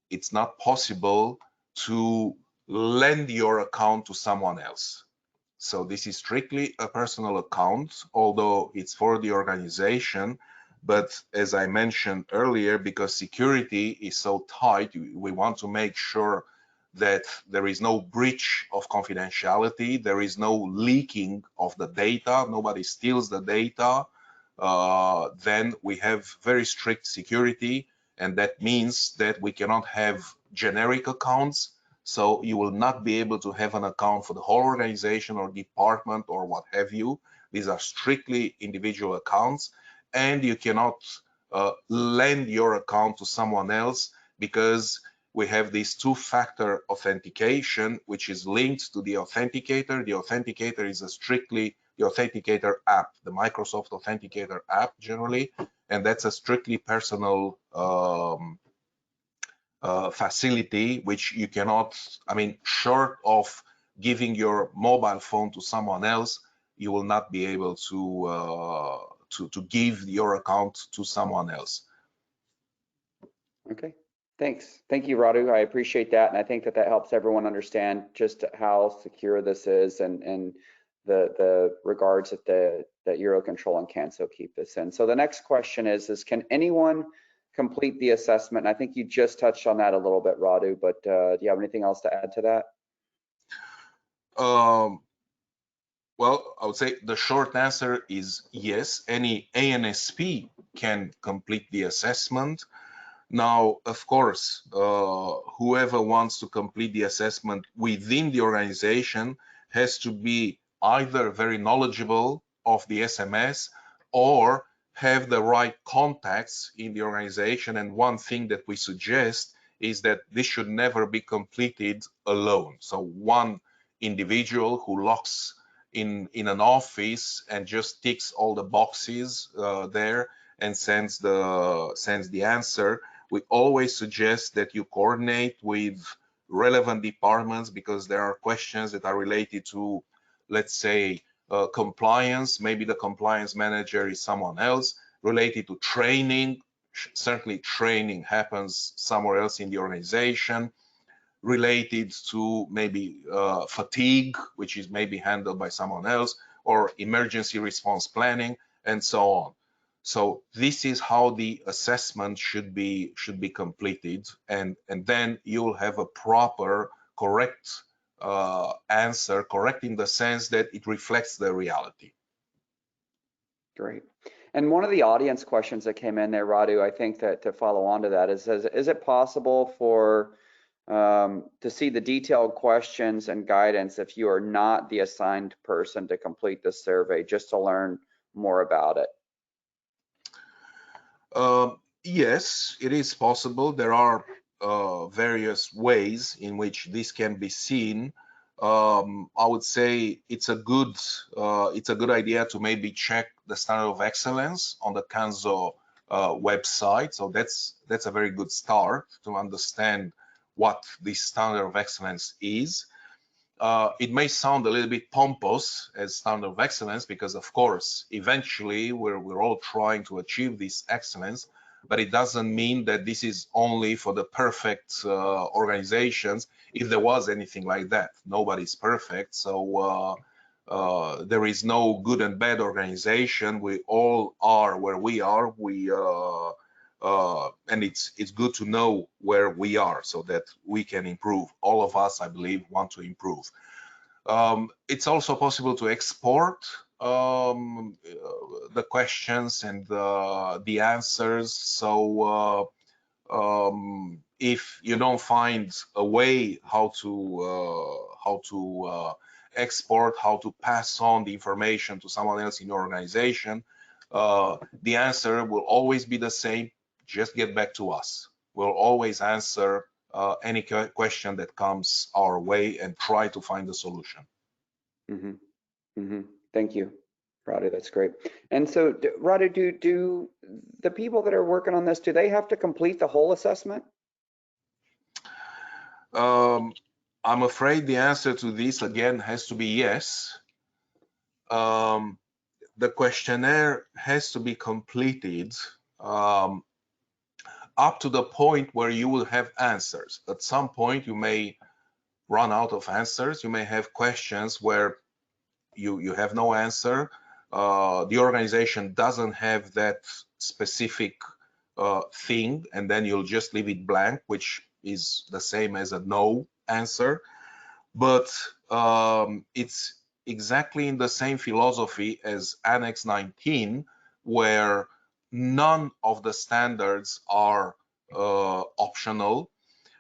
B: It's not possible to lend your account to someone else. So this is strictly a personal account, although it's for the organization. But as I mentioned earlier, because security is so tight, we want to make sure that there is no breach of confidentiality, there is no leaking of the data, nobody steals the data. Then we have very strict security, and that means that we cannot have generic accounts. So you will not be able to have an account for the whole organization or department or what have you. These are strictly individual accounts, and you cannot lend your account to someone else, because we have this two-factor authentication, which is linked to the authenticator. The authenticator is strictly the authenticator app, the Microsoft Authenticator app generally, and that's a strictly personal facility, which you cannot, I mean, short of giving your mobile phone to someone else, you will not be able to give your account to someone else.
A: Okay, thanks. Thank you, Radu. I appreciate that, and I think that helps everyone understand just how secure this is, and the regards that EUROCONTROL and CANSO keep this in. So the next question is can anyone complete the assessment? And I think you just touched on that a little bit, Radu, but do you have anything else to add to that?
B: Well, I would say the short answer is yes. Any ANSP can complete the assessment. Now, of course, whoever wants to complete the assessment within the organization has to be either very knowledgeable of the SMS or have the right contacts in the organization. And one thing that we suggest is that this should never be completed alone. So one individual who locks in an office and just ticks all the boxes there and sends the answer. We always suggest that you coordinate with relevant departments, because there are questions that are related to, let's say, compliance. Maybe the compliance manager is someone else. Related to training, certainly training happens somewhere else in the organization. Related to maybe fatigue, which is maybe handled by someone else, or emergency response planning, and so on. So this is how the assessment should be completed, and then you'll have a proper, correct answer, correct in the sense that it reflects the reality.
A: Great. And one of the audience questions that came in there, Radu, I think that to follow on to that is it possible for to see the detailed questions and guidance if you are not the assigned person to complete the survey, just to learn more about it?
B: Yes, it is possible. There are various ways in which this can be seen. I would say it's a good idea to maybe check the standard of excellence on the CANSO website. So that's a very good start to understand what the standard of excellence is. It may sound a little bit pompous as standard of excellence because, of course, eventually we're all trying to achieve this excellence, but it doesn't mean that this is only for the perfect organizations. If there was anything like that, nobody's perfect. So there is no good and bad organization. We all are where we are. And it's good to know where we are so that we can improve. All of us, I believe, want to improve. It's also possible to export the questions and the answers. So if you don't find a way how to export, how to pass on the information to someone else in your organization, the answer will always be the same. Just get back to us. We'll always answer any question that comes our way and try to find a solution.
A: Thank you, Radu. That's great. And so, Radu, do the people that are working on this, do they have to complete the whole assessment?
B: I'm afraid the answer to this again has to be yes. The questionnaire has to be completed up to the point where you will have answers. At some point, you may run out of answers. You may have questions where you have no answer. The organization doesn't have that specific thing, and then you'll just leave it blank, which is the same as a no answer. But it's exactly in the same philosophy as Annex 19, where none of the standards are optional.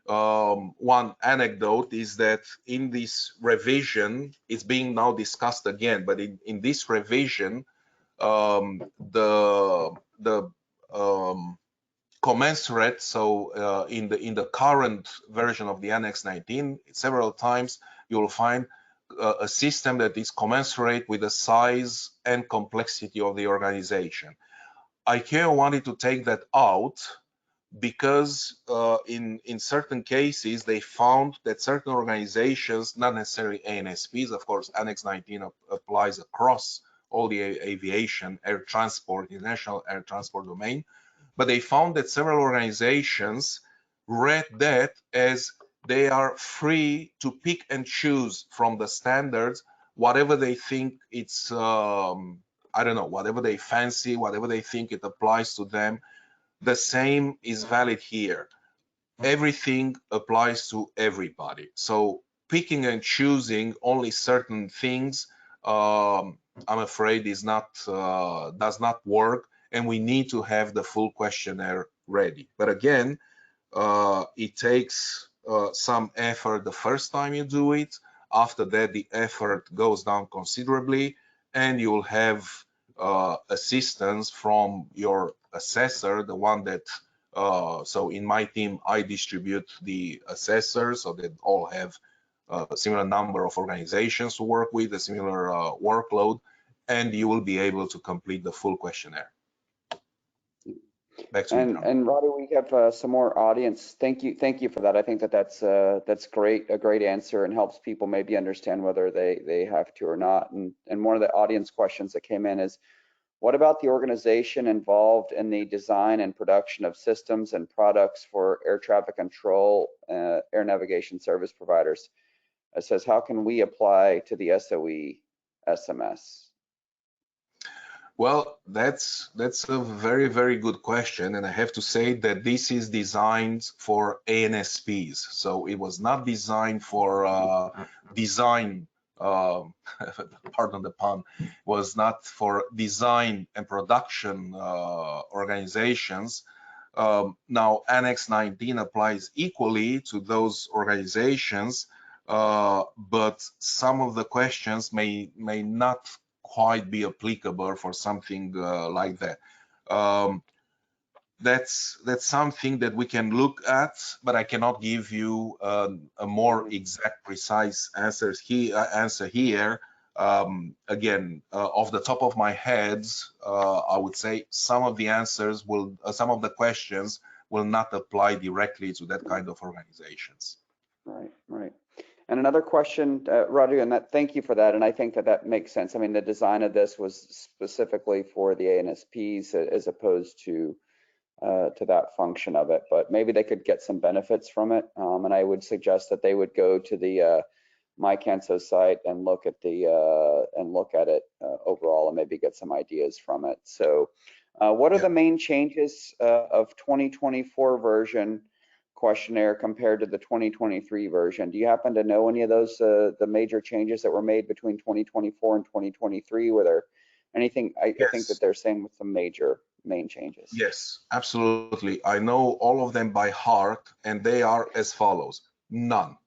B: One anecdote is that in this revision, it's being now discussed again, but in this revision, the commensurate, so in the current version of the Annex 19, several times you'll find a system that is commensurate with the size and complexity of the organization. ICAO wanted to take that out because in certain cases they found that certain organizations, not necessarily ANSPs, of course, Annex 19 applies across all the aviation, air transport, international air transport domain, but they found that several organizations read that as they are free to pick and choose from the standards whatever they think it's, I don't know, whatever they fancy, whatever they think it applies to them. The same is valid here. Everything applies to everybody. So picking and choosing only certain things, I'm afraid, is not does not work, and we need to have the full questionnaire ready. But again, it takes some effort the first time you do it. After that, the effort goes down considerably, and you'll have assistance from your assessor, the one that, so in my team, I distribute the assessors so that all have a similar number of organizations to work with, a similar workload, and you will be able to complete the full questionnaire. Back to you, John.
A: And Radu, we have some more audience. Thank you for that. I think that's great, a great answer, and helps people maybe understand whether they have to or not. And one of the audience questions that came in is, what about the organization involved in the design and production of systems and products for air traffic control, air navigation service providers? It says, how can we apply to the SOE SMS?
B: Well, that's a very, very good question, and I have to say that this is designed for ANSPs. So it was not designed for design, uh, pardon the pun, was not for design and production organizations. Now, Annex 19 applies equally to those organizations, but some of the questions may not quite be applicable for something like that. That's something that we can look at, but I cannot give you a more exact, precise answer here. Again, off the top of my head, I would say some of the answers will, some of the questions will not apply directly to that kind of organizations.
A: Right, right. And another question, Radu, and that, thank you for that. And I think that that makes sense. I mean, the design of this was specifically for the ANSPs as opposed to that function of it, but maybe they could get some benefits from it. And I would suggest that they would go to the My CANSO site and look at it overall and maybe get some ideas from it. So what are the main changes of 2024 version questionnaire compared to the 2023 version? Do you happen to know any of those, the major changes that were made between 2024 and 2023? Were there anything? I think that they're saying with some main changes.
B: Yes, absolutely. I know all of them by heart, and they are as follows. None.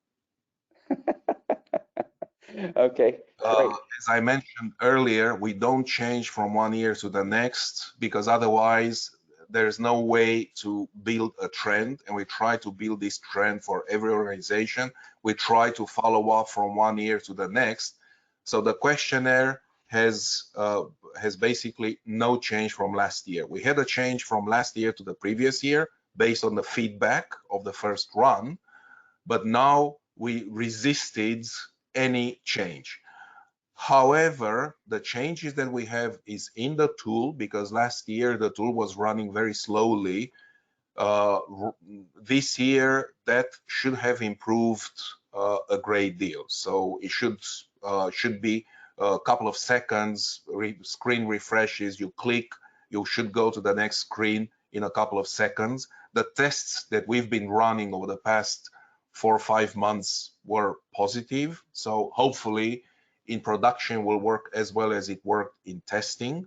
A: Okay, great.
B: As I mentioned earlier, we don't change from one year to the next because otherwise there's no way to build a trend, and we try to build this trend for every organization. We try to follow up from one year to the next. So the questionnaire has basically no change from last year. We had a change from last year to the previous year based on the feedback of the first run, but now we resisted any change. However, the changes that we have is in the tool, because last year the tool was running very slowly. This year that should have improved a great deal. So it should be a couple of seconds, screen refreshes, you click, you should go to the next screen in a couple of seconds. The tests that we've been running over the past 4 or 5 months were positive. So hopefully in production will work as well as it worked in testing.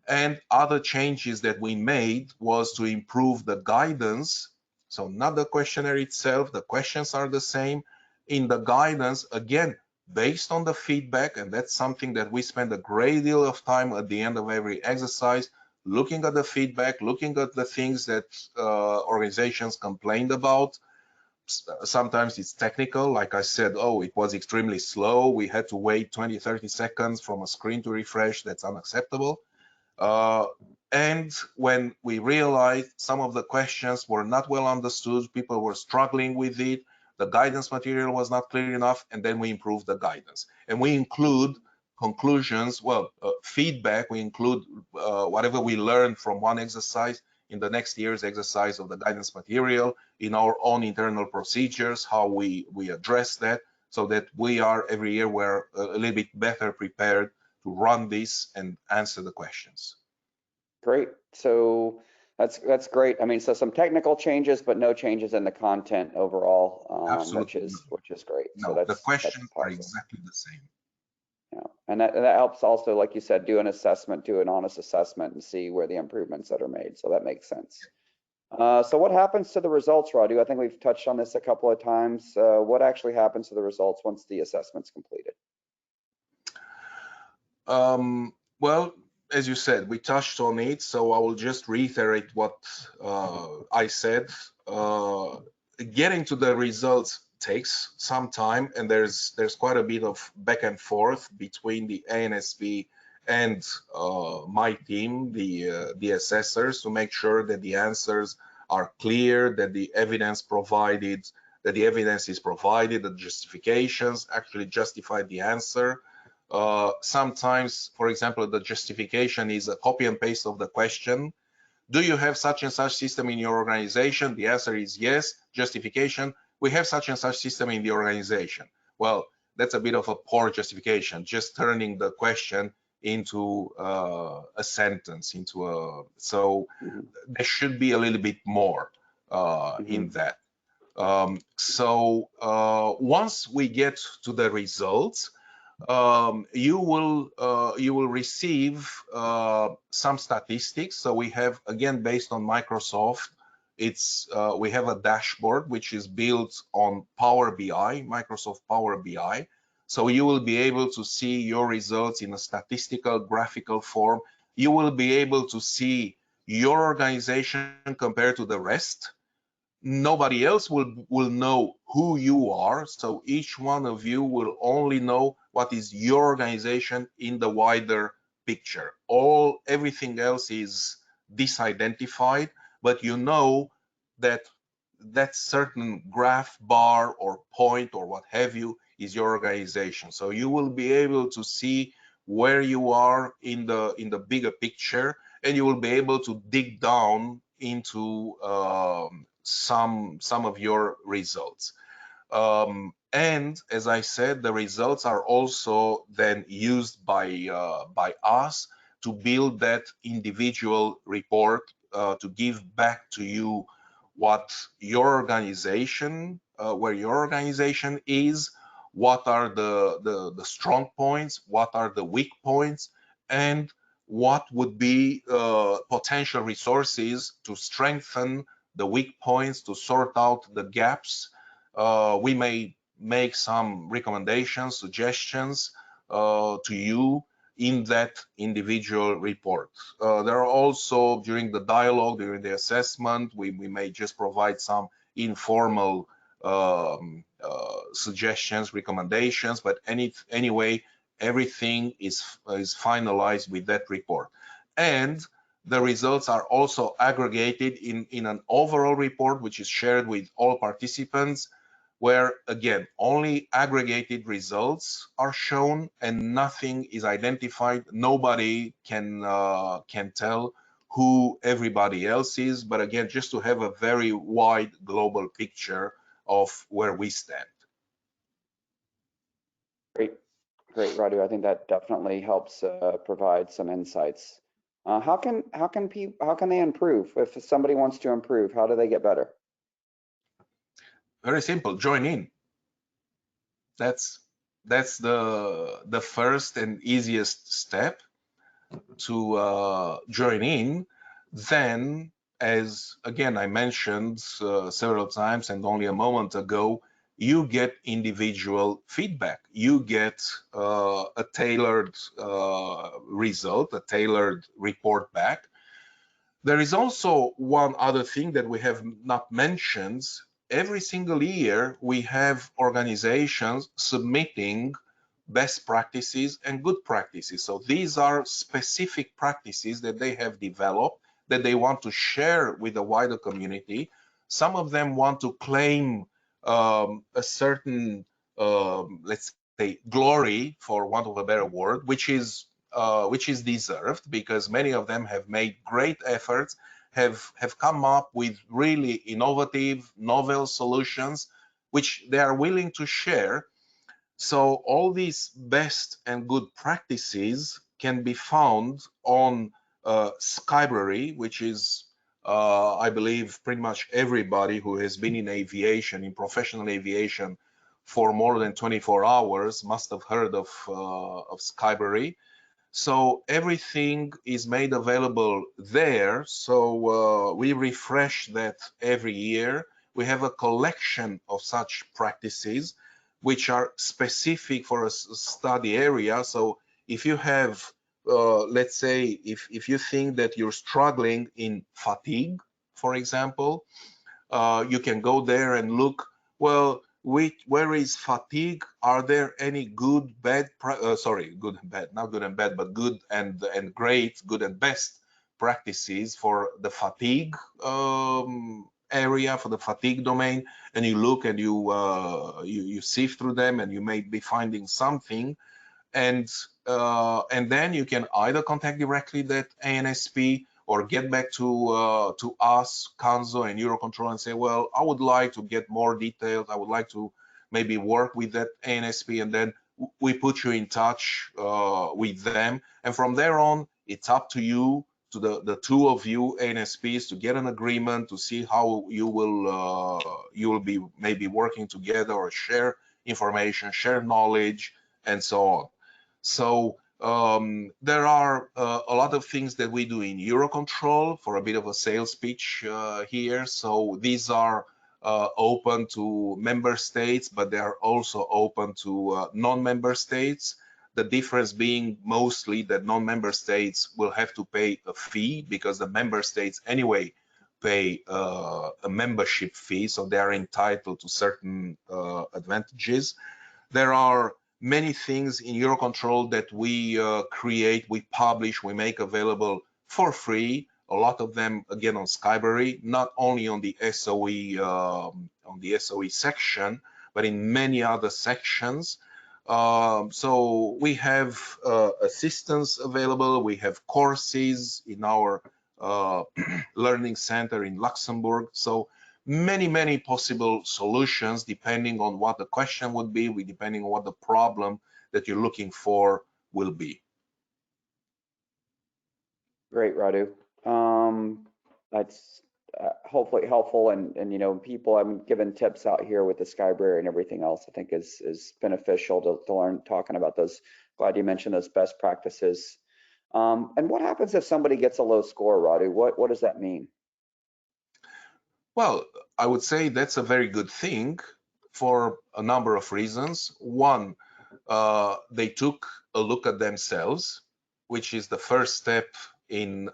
B: And other changes that we made was to improve the guidance. So not the questionnaire itself, the questions are the same. In the guidance, again, based on the feedback, and that's something that we spend a great deal of time at the end of every exercise, looking at the feedback, looking at the things that organizations complained about. Sometimes it's technical, like I said, oh, it was extremely slow, we had to wait 20-30 seconds from a screen to refresh. That's unacceptable. And when we realized some of the questions were not well understood, people were struggling with it, the guidance material was not clear enough, and then we improved the guidance. And we include conclusions, feedback, we include whatever we learned from one exercise in the next year's exercise of the guidance material, in our own internal procedures, how we address that, so that we are every year we're a little bit better prepared to run this and answer the questions.
A: Great. So that's great. I mean, so some technical changes, but no changes in the content overall,
B: Absolutely,
A: which is great.
B: No,
A: so
B: the questions are exactly the same.
A: Yeah, and that helps also, like you said, do an assessment, do an honest assessment, and see where the improvements that are made. So that makes sense. So what happens to the results, Radu? I think we've touched on this a couple of times. What actually happens to the results once the assessment's completed?
B: Well, as you said, we touched on it, so I will just reiterate what I said. Getting to the results takes some time, and there's quite a bit of back and forth between the ANSP and my team, the assessors, to make sure that the answers are clear, that the evidence is provided, the justifications actually justify the answer. Sometimes, for example, the justification is a copy and paste of the question. Do you have such and such system in your organization? The answer is yes. Justification, we have such and such system in the organization. Well, that's a bit of a poor justification, just turning the question into a sentence, into a, so
A: Mhm.
B: there should be a little bit more in that. Once we get to the results, you will receive some statistics. So we have, again, based on Microsoft, it's we have a dashboard which is built on Power BI, Microsoft Power BI. So you will be able to see your results in a statistical graphical form. You will be able to see your organization compared to the rest. Nobody else will know who you are, so each one of you will only know what is your organization in the wider picture. Everything else is disidentified, but you know that that certain graph, bar, or point, or what have you, is your organization. So you will be able to see where you are in the bigger picture, and you will be able to dig down into some of your results. And as I said, the results are also then used by us to build that individual report, to give back to you what your organization, where your organization is, what are the strong points, what are the weak points, and what would be potential resources to strengthen the weak points, to sort out the gaps. We may make some recommendations, suggestions to you in that individual report. There are also, during the dialogue, during the assessment, we may just provide some informal suggestions, recommendations, but anyway, everything is finalized with that report. And the results are also aggregated in an overall report, which is shared with all participants, where again only aggregated results are shown and nothing is identified. Nobody can tell who everybody else is, but again, just to have a very wide global picture of where we stand.
A: Great, great, Radu. I think that definitely helps provide some insights. How can they improve? If somebody wants to improve, how do they get better?
B: Very simple. Join in. That's the first and easiest step to join in. Then, as again I mentioned several times and only a moment ago, you get individual feedback. You get a tailored result, a tailored report back. There is also one other thing that we have not mentioned. Every single year, we have organizations submitting best practices and good practices. So these are specific practices that they have developed that they want to share with the wider community. Some of them want to claim a certain, let's say, glory, for want of a better word, which is deserved, because many of them have made great efforts, have come up with really innovative, novel solutions, which they are willing to share. So all these best and good practices can be found on Skybrary, which is, I believe, pretty much everybody who has been in aviation, in professional aviation, for more than 24 hours must have heard of Skybrary. So everything is made available there. So we refresh that every year. We have a collection of such practices which are specific for a study area. So if you have, let's say, if you think that you're struggling in fatigue, for example, you can go there and look, well, where is fatigue? Are there any good, bad, good and bad, not good and bad, but good and great, good and best practices for the fatigue area, for the fatigue domain, and you look and you sift through them, and you may be finding something, and then you can either contact directly that ANSP or get back to us, CANSO and EUROCONTROL, and say, well, I would like to get more details. I would like to maybe work with that ANSP, and then we put you in touch with them, and from there on, it's up to you, to the two of you ANSPs, to get an agreement to see how you will be maybe working together or share information, share knowledge, and so on. So there are a lot of things that we do in EUROCONTROL, for a bit of a sales pitch here. So these are open to member states, but they are also open to non-member states. The difference being mostly that non-member states will have to pay a fee, because the member states anyway pay a membership fee, so they are entitled to certain advantages. There are many things in EUROCONTROL that we create, we publish, we make available for free. A lot of them, again, on Skyberry, not only on the SOE section, but in many other sections. So we have assistance available. We have courses in our learning center in Luxembourg. So many possible solutions depending on what the question would be, depending on what the problem that you're looking for will be.
A: Great, Radu. That's hopefully helpful, and you know, people, I'm giving tips out here with the Skyberry and everything else, I think is beneficial to learn, talking about those. Glad you mentioned those best practices. And what happens if somebody gets a low score, Radu? What does that mean?
B: Well, I would say that's a very good thing for a number of reasons. One, they took a look at themselves, which is the first step in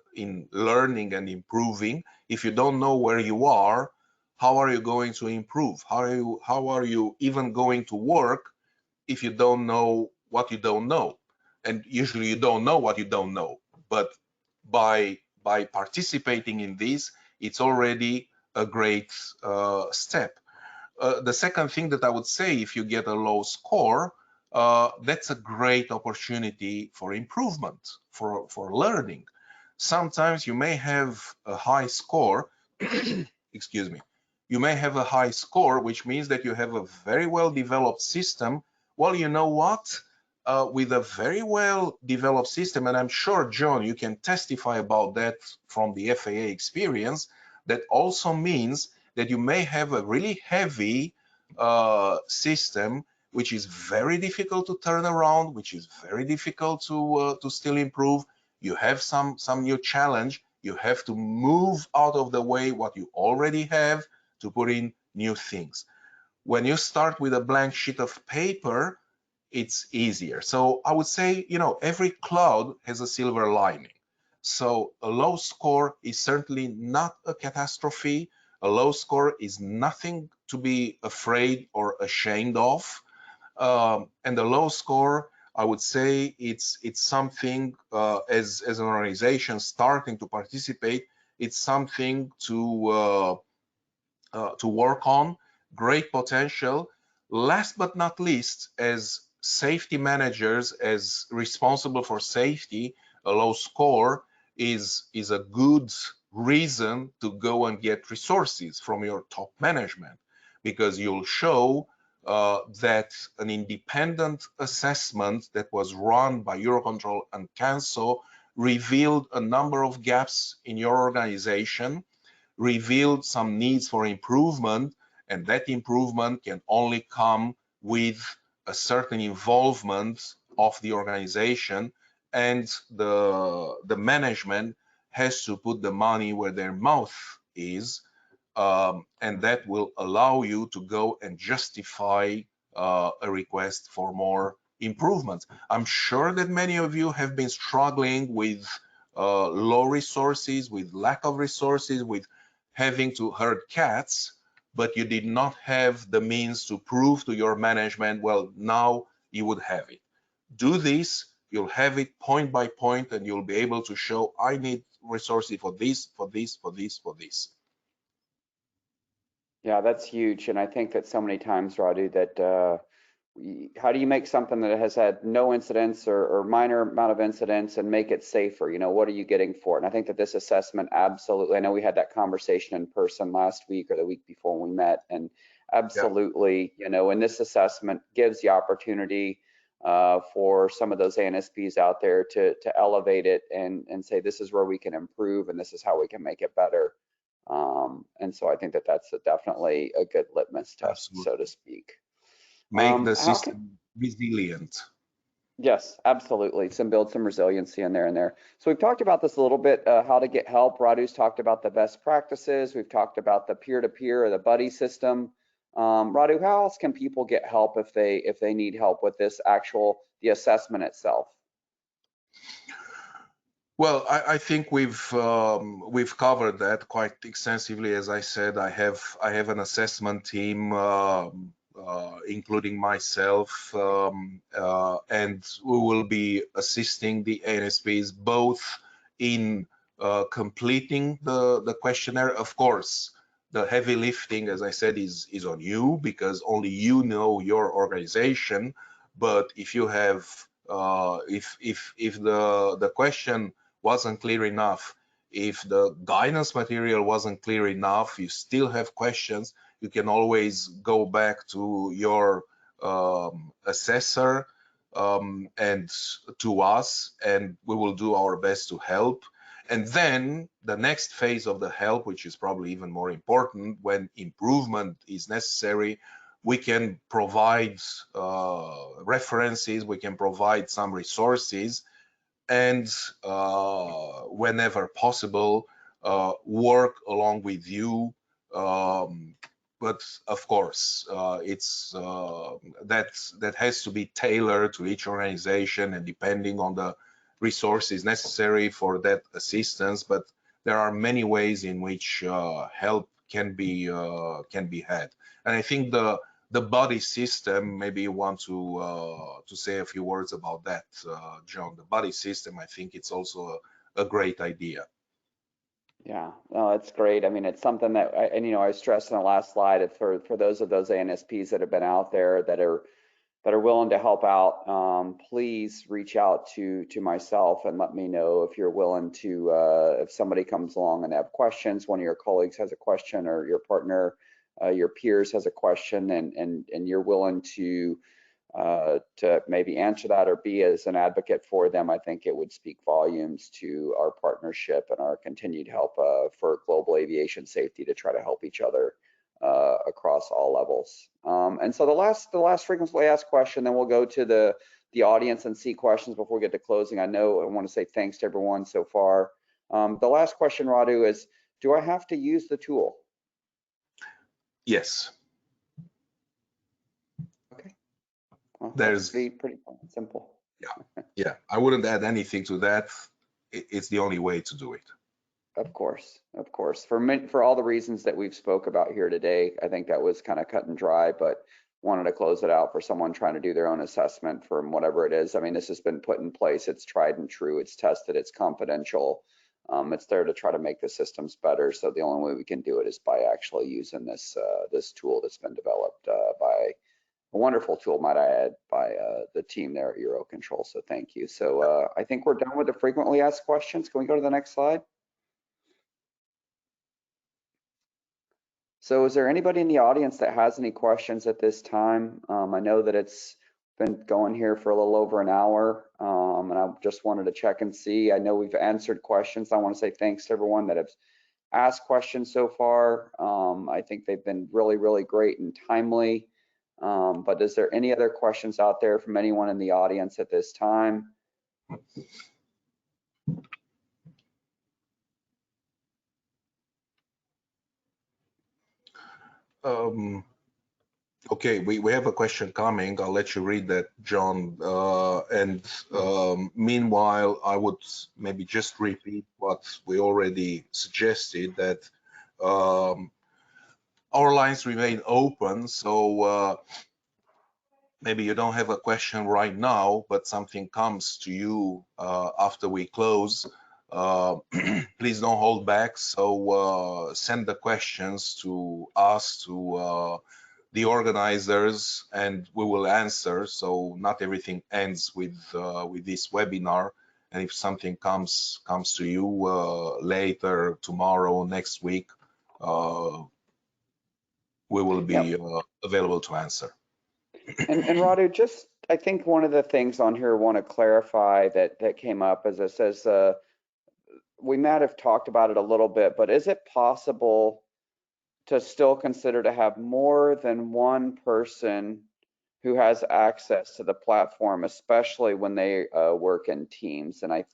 B: learning and improving. If you don't know where you are, how are you going to improve? How are you even going to work if you don't know what you don't know? And usually you don't know what you don't know. But by participating in this, it's already a great step. The second thing that I would say, if you get a low score, that's a great opportunity for improvement, for learning. Sometimes you may have a high score, excuse me, you may have a high score, which means that you have a very well developed system. Well, you know what? With a very well developed system, and I'm sure, John, you can testify about that from the FAA experience, that also means that you may have a really heavy system, which is very difficult to turn around, which is very difficult to still improve. You have some new challenge. You have to move out of the way what you already have to put in new things. When you start with a blank sheet of paper, it's easier. So I would say, you know, every cloud has a silver lining. So a low score is certainly not a catastrophe. A low score is nothing to be afraid or ashamed of. And the low score, I would say, it's something as an organization starting to participate, it's something to work on. Great potential. Last but not least, as safety managers, as responsible for safety, a low score is a good reason to go and get resources from your top management, because you'll show that an independent assessment that was run by EUROCONTROL and CANSO revealed a number of gaps in your organization, revealed some needs for improvement, and that improvement can only come with a certain involvement of the organization, and the management has to put the money where their mouth is, and that will allow you to go and justify a request for more improvements. I'm sure that many of you have been struggling with low resources, with lack of resources, with having to herd cats, but you did not have the means to prove to your management. Well, now you would have it. Do this, you'll have it point by point, and you'll be able to show, I need resources for this, for this, for this, for this.
A: Yeah, that's huge. And I think that so many times, Radu, that how do you make something that has had no incidents or minor amount of incidents and make it safer? You know, what are you getting for it? And I think that this assessment, absolutely, I know we had that conversation in person last week or the week before when we met, and absolutely, you know, and this assessment gives the opportunity for some of those ANSPs out there to elevate it and say, this is where we can improve and this is how we can make it better. And so I think that that's definitely a good litmus test,
B: Absolutely.
A: so to speak.
B: Make the system resilient.
A: Yes, absolutely. Build some resiliency in there. So we've talked about this a little bit, how to get help. Radu's talked about the best practices. We've talked about the peer-to-peer or the buddy system. Radu, how else can people get help if they need help with this the assessment itself?
B: Well, I think we've covered that quite extensively. As I said, I have an assessment team, including myself, and we will be assisting the ANSPs both in completing the questionnaire. Of course, the heavy lifting, as I said, is on you, because only you know your organization. But if you have if the question wasn't clear enough, if the guidance material wasn't clear enough, you still have questions, you can always go back to your assessor and to us, and we will do our best to help. And then the next phase of the help, which is probably even more important, when improvement is necessary, we can provide references, we can provide some resources, and whenever possible, work along with you. But of course, it's that has to be tailored to each organization and depending on the resources necessary for that assistance. But there are many ways in which help can be had, and I think the buddy system, maybe you want to say a few words about that, John. The buddy system, I think it's also a great idea.
A: Yeah, no, it's great. I mean, it's something that, I stressed in the last slide, for those ANSPs that have been out there that are willing to help out, please reach out to myself and let me know if you're willing to, if somebody comes along and have questions, one of your colleagues has a question, or your partner, your peers has a question, and you're willing to maybe answer that or be as an advocate for them. I think it would speak volumes to our partnership and our continued help for global aviation safety to try to help each other across all levels. And so the last frequently asked question, then we'll go to the audience and see questions before we get to closing. I want to say thanks to everyone so far. The last question, Radu, is, do I have to use the tool?
B: Yes.
A: Okay. Well,
B: there's
A: pretty simple.
B: Yeah, I wouldn't add anything to that. It's the only way to do it.
A: Of course. For all the reasons that we've spoke about here today, I think that was kind of cut and dry, but wanted to close it out for someone trying to do their own assessment from whatever it is. I mean, this has been put in place. It's tried and true. It's tested. It's confidential. It's there to try to make the systems better. So the only way we can do it is by actually using this tool that's been developed by a wonderful tool, might I add, by the team there at EUROCONTROL. So thank you. So I think we're done with the frequently asked questions. Can we go to the next slide? So is there anybody in the audience that has any questions at this time? I know that it's been going here for a little over an hour, and I just wanted to check and see. I know we've answered questions. I want to say thanks to everyone that has asked questions so far. I think they've been really, really great and timely. But is there any other questions out there from anyone in the audience at this time?
B: Okay, we have a question coming. I'll let you read that, John. Meanwhile, I would maybe just repeat what we already suggested, that our lines remain open. So maybe you don't have a question right now, but something comes to you after we close. Please don't hold back. So send the questions to us, to the organizers, and we will answer. So not everything ends with this webinar. And if something comes to you later, tomorrow, next week, we will be available to answer.
A: And Radu, I think one of the things on here I want to clarify that came up is it says, we might have talked about it a little bit, but is it possible to still consider to have more than one person who has access to the platform, especially when they work in teams? And I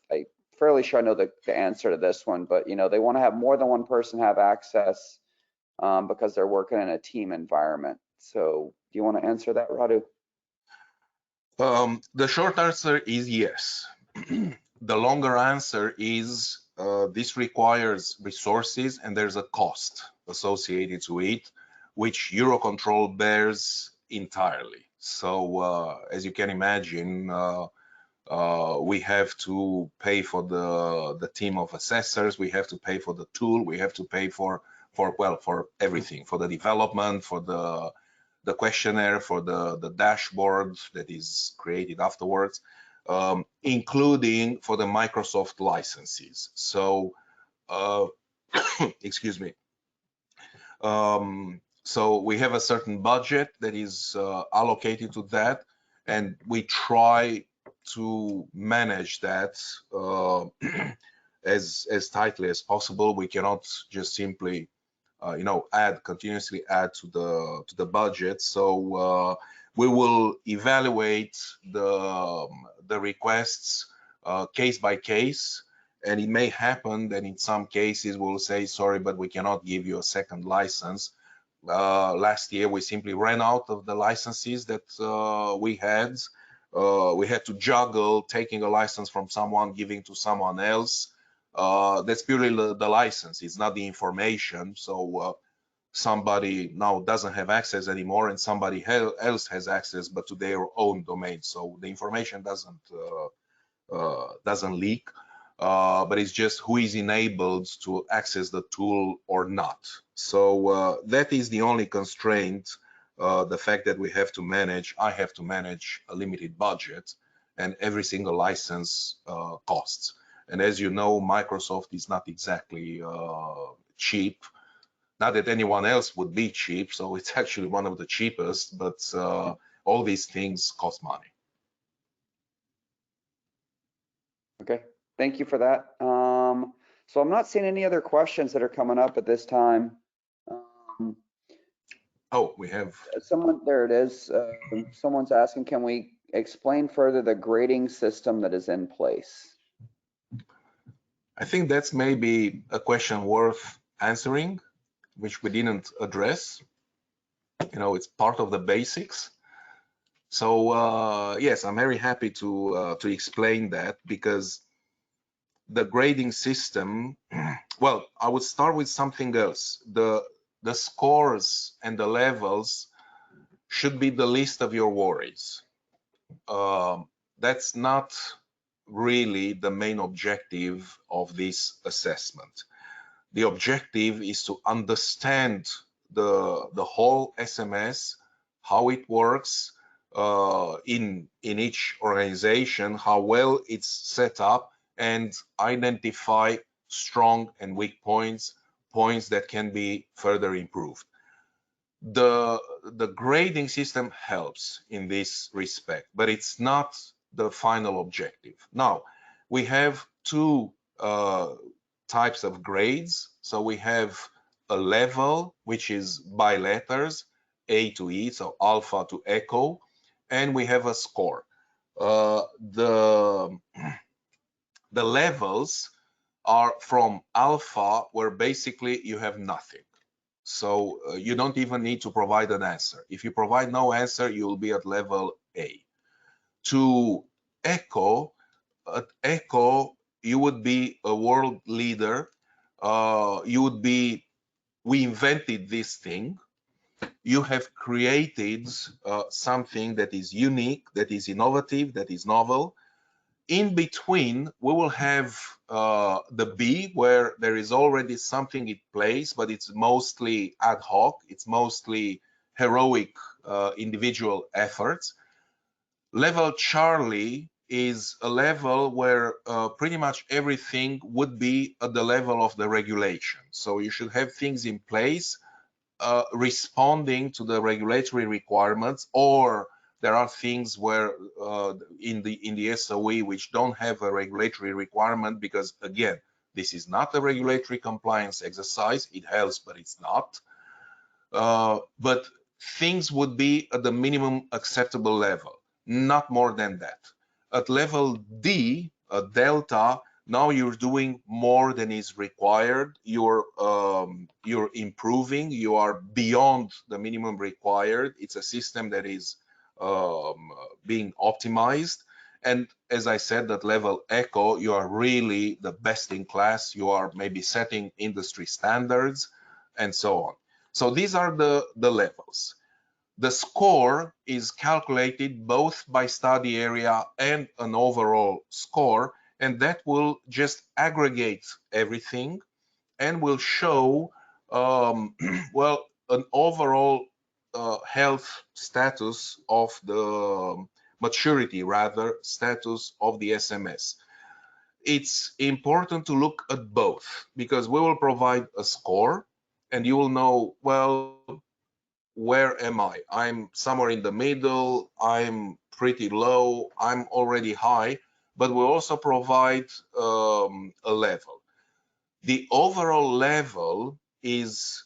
A: fairly sure I know the answer to this one, but you know, they want to have more than one person have access because they're working in a team environment. So do you want to answer that, Radu?
B: The short answer is yes. The longer answer is this requires resources and there's a cost associated to it, which EUROCONTROL bears entirely. So as you can imagine, we have to pay for the team of assessors, we have to pay for the tool, we have to pay for everything, for the development, for the questionnaire, for the dashboard that is created afterwards, including for the Microsoft licenses. So, excuse me. So we have a certain budget that is allocated to that, and we try to manage that as tightly as possible. We cannot just simply continuously add to the budget. So we will evaluate the requests case by case, and it may happen that in some cases we'll say, sorry, but we cannot give you a second license. Last year we simply ran out of the licenses that we had. We had to juggle taking a license from someone, giving to someone else. That's purely the license, it's not the information. So somebody now doesn't have access anymore and somebody else has access, but to their own domain. So the information doesn't leak, but it's just who is enabled to access the tool or not. So that is the only constraint, the fact that I have to manage a limited budget, and every single license costs. And as you know, Microsoft is not exactly cheap. Not that anyone else would be cheap, so it's actually one of the cheapest, but all these things cost money.
A: Okay, thank you for that. So I'm not seeing any other questions that are coming up at this time.
B: Oh, we have
A: someone, there it is. Someone's asking, can we explain further the grading system that is in place?
B: I think that's maybe a question worth answering, which we didn't address. You know, it's part of the basics. So yes, I'm very happy to explain that, because the grading system, well, I would start with something else. The scores and the levels should be the least of your worries. That's not really the main objective of this assessment. The objective is to understand the whole SMS, how it works in each organization, how well it's set up, and identify strong and weak points that can be further improved. The grading system helps in this respect, but it's not the final objective. Now, we have two types of grades. So we have a level, which is by letters, A to E, so alpha to echo, and we have a score. The levels are from alpha, where basically you have nothing. So you don't even need to provide an answer. If you provide no answer, you will be at level A. To echo, at echo, you would be a world leader. You would be, we invented this thing. You have created something that is unique, that is innovative, that is novel. In between, we will have the B, where there is already something in place, but it's mostly ad hoc. It's mostly heroic individual efforts. Level Charlie is a level where pretty much everything would be at the level of the regulation. So you should have things in place responding to the regulatory requirements, or There are things where in the SOE which don't have a regulatory requirement, because again, this is not a regulatory compliance exercise. It helps, but it's not. But things would be at the minimum acceptable level, not more than that. At level D, delta, now you're doing more than is required. You're improving. You are beyond the minimum required. It's a system that is being optimized. And as I said, at level echo, you are really the best in class. You are maybe setting industry standards and so on. So these are the levels. The score is calculated both by study area and an overall score, and that will just aggregate everything and will show, well, an overall health status of the maturity, rather, status of the SMS. It's important to look at both, because we will provide a score and you will know, well, where am I? I'm somewhere in the middle, I'm pretty low, I'm already high, but we also provide a level. The overall level is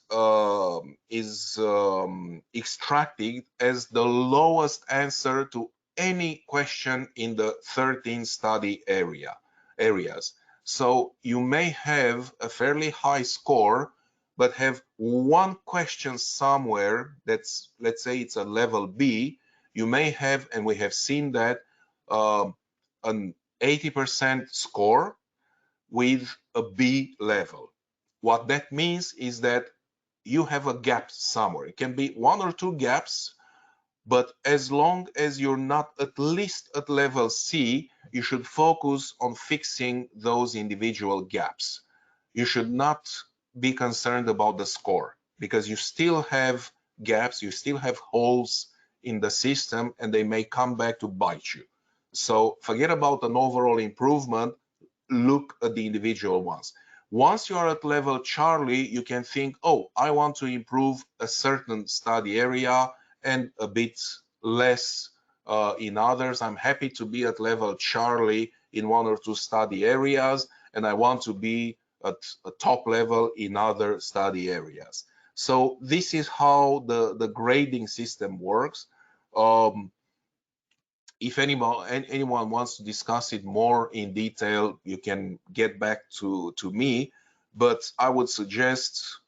B: extracted as the lowest answer to any question in the 13 study areas. So you may have a fairly high score, but have one question somewhere that's, let's say it's a level B. You may have, and we have seen that, an 80% score with a B level. What that means is that you have a gap somewhere. It can be one or two gaps, but as long as you're not at least at level C, you should focus on fixing those individual gaps. You should not be concerned about the score, because you still have gaps, you still have holes in the system, and they may come back to bite you. So forget about an overall improvement. Look at the individual ones. Once you are at level Charlie, you can think, oh, I want to improve a certain study area and a bit less in others. I'm happy to be at level Charlie in one or two study areas, and I want to be at a top level in other study areas. So this is how the grading system works. If anyone wants to discuss it more in detail, you can get back to me. But I would suggest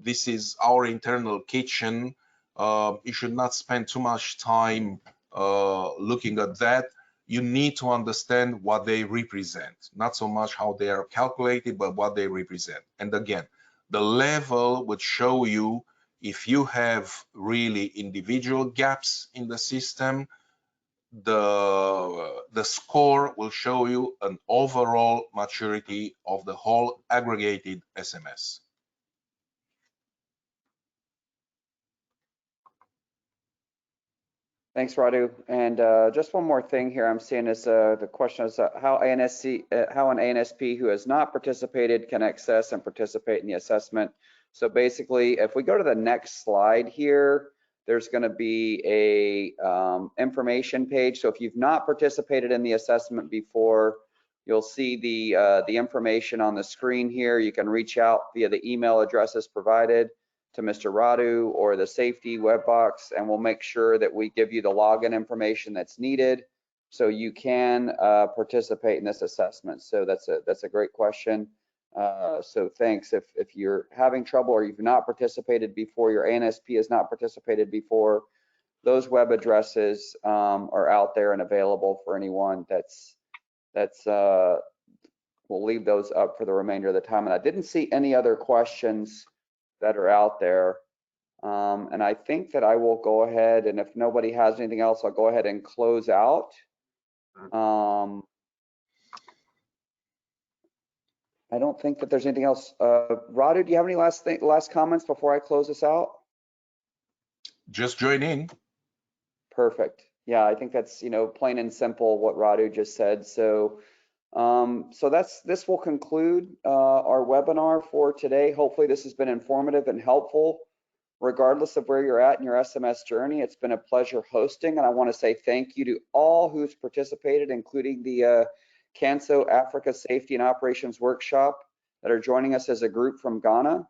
B: this is our internal kitchen. You should not spend too much time looking at that. You need to understand what they represent, not so much how they are calculated, but what they represent. And again, the level would show you if you have really individual gaps in the system. The score will show you an overall maturity of the whole aggregated SMS.
A: Thanks, Radu. And just one more thing here I'm seeing is the question is how an ANSP who has not participated can access and participate in the assessment. So basically, if we go to the next slide here, there's going to be a information page. So if you've not participated in the assessment before, you'll see the information on the screen here. You can reach out via the email addresses provided to Mr. Radu or the safety web box, and we'll make sure that we give you the login information that's needed so you can participate in this assessment. So that's a great question. So thanks. If you're having trouble or you've not participated before, your ANSP has not participated before, those web addresses are out there and available for anyone we'll leave those up for the remainder of the time. And I didn't see any other questions that are out there. And I think that I will go ahead, and if nobody has anything else, I'll go ahead and close out. I don't think that there's anything else. Radu, do you have any last comments before I close this out?
B: Just join in.
A: Perfect. Yeah, I think that's, plain and simple what Radu just said. So this will conclude our webinar for today. Hopefully this has been informative and helpful. Regardless of where you're at in your SMS journey, it's been a pleasure hosting, and I want to say thank you to all who's participated, including the CANSO Africa Safety and Operations Workshop that are joining us as a group from Ghana.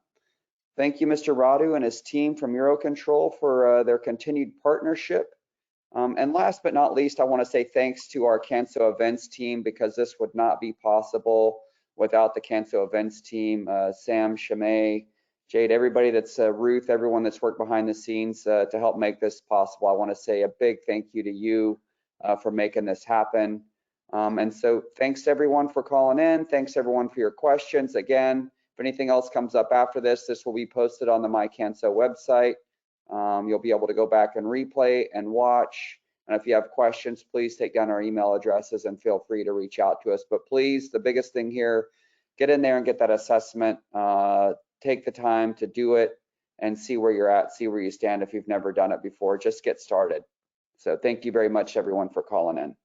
A: Thank you, Mr. Radu and his team from EUROCONTROL for their continued partnership. And last but not least, I want to say thanks to our CANSO events team, because this would not be possible without the CANSO events team, Sam, Shamay, Jade, everybody that's Ruth, everyone that's worked behind the scenes to help make this possible. I want to say a big thank you to you for making this happen. And so thanks to everyone for calling in. Thanks everyone for your questions. Again, if anything else comes up after this will be posted on the MyCANSO website. You'll be able to go back and replay and watch. And if you have questions, please take down our email addresses and feel free to reach out to us. But please, the biggest thing here, get in there and get that assessment. Take the time to do it and see where you're at, see where you stand if you've never done it before. Just get started. So thank you very much, everyone, for calling in.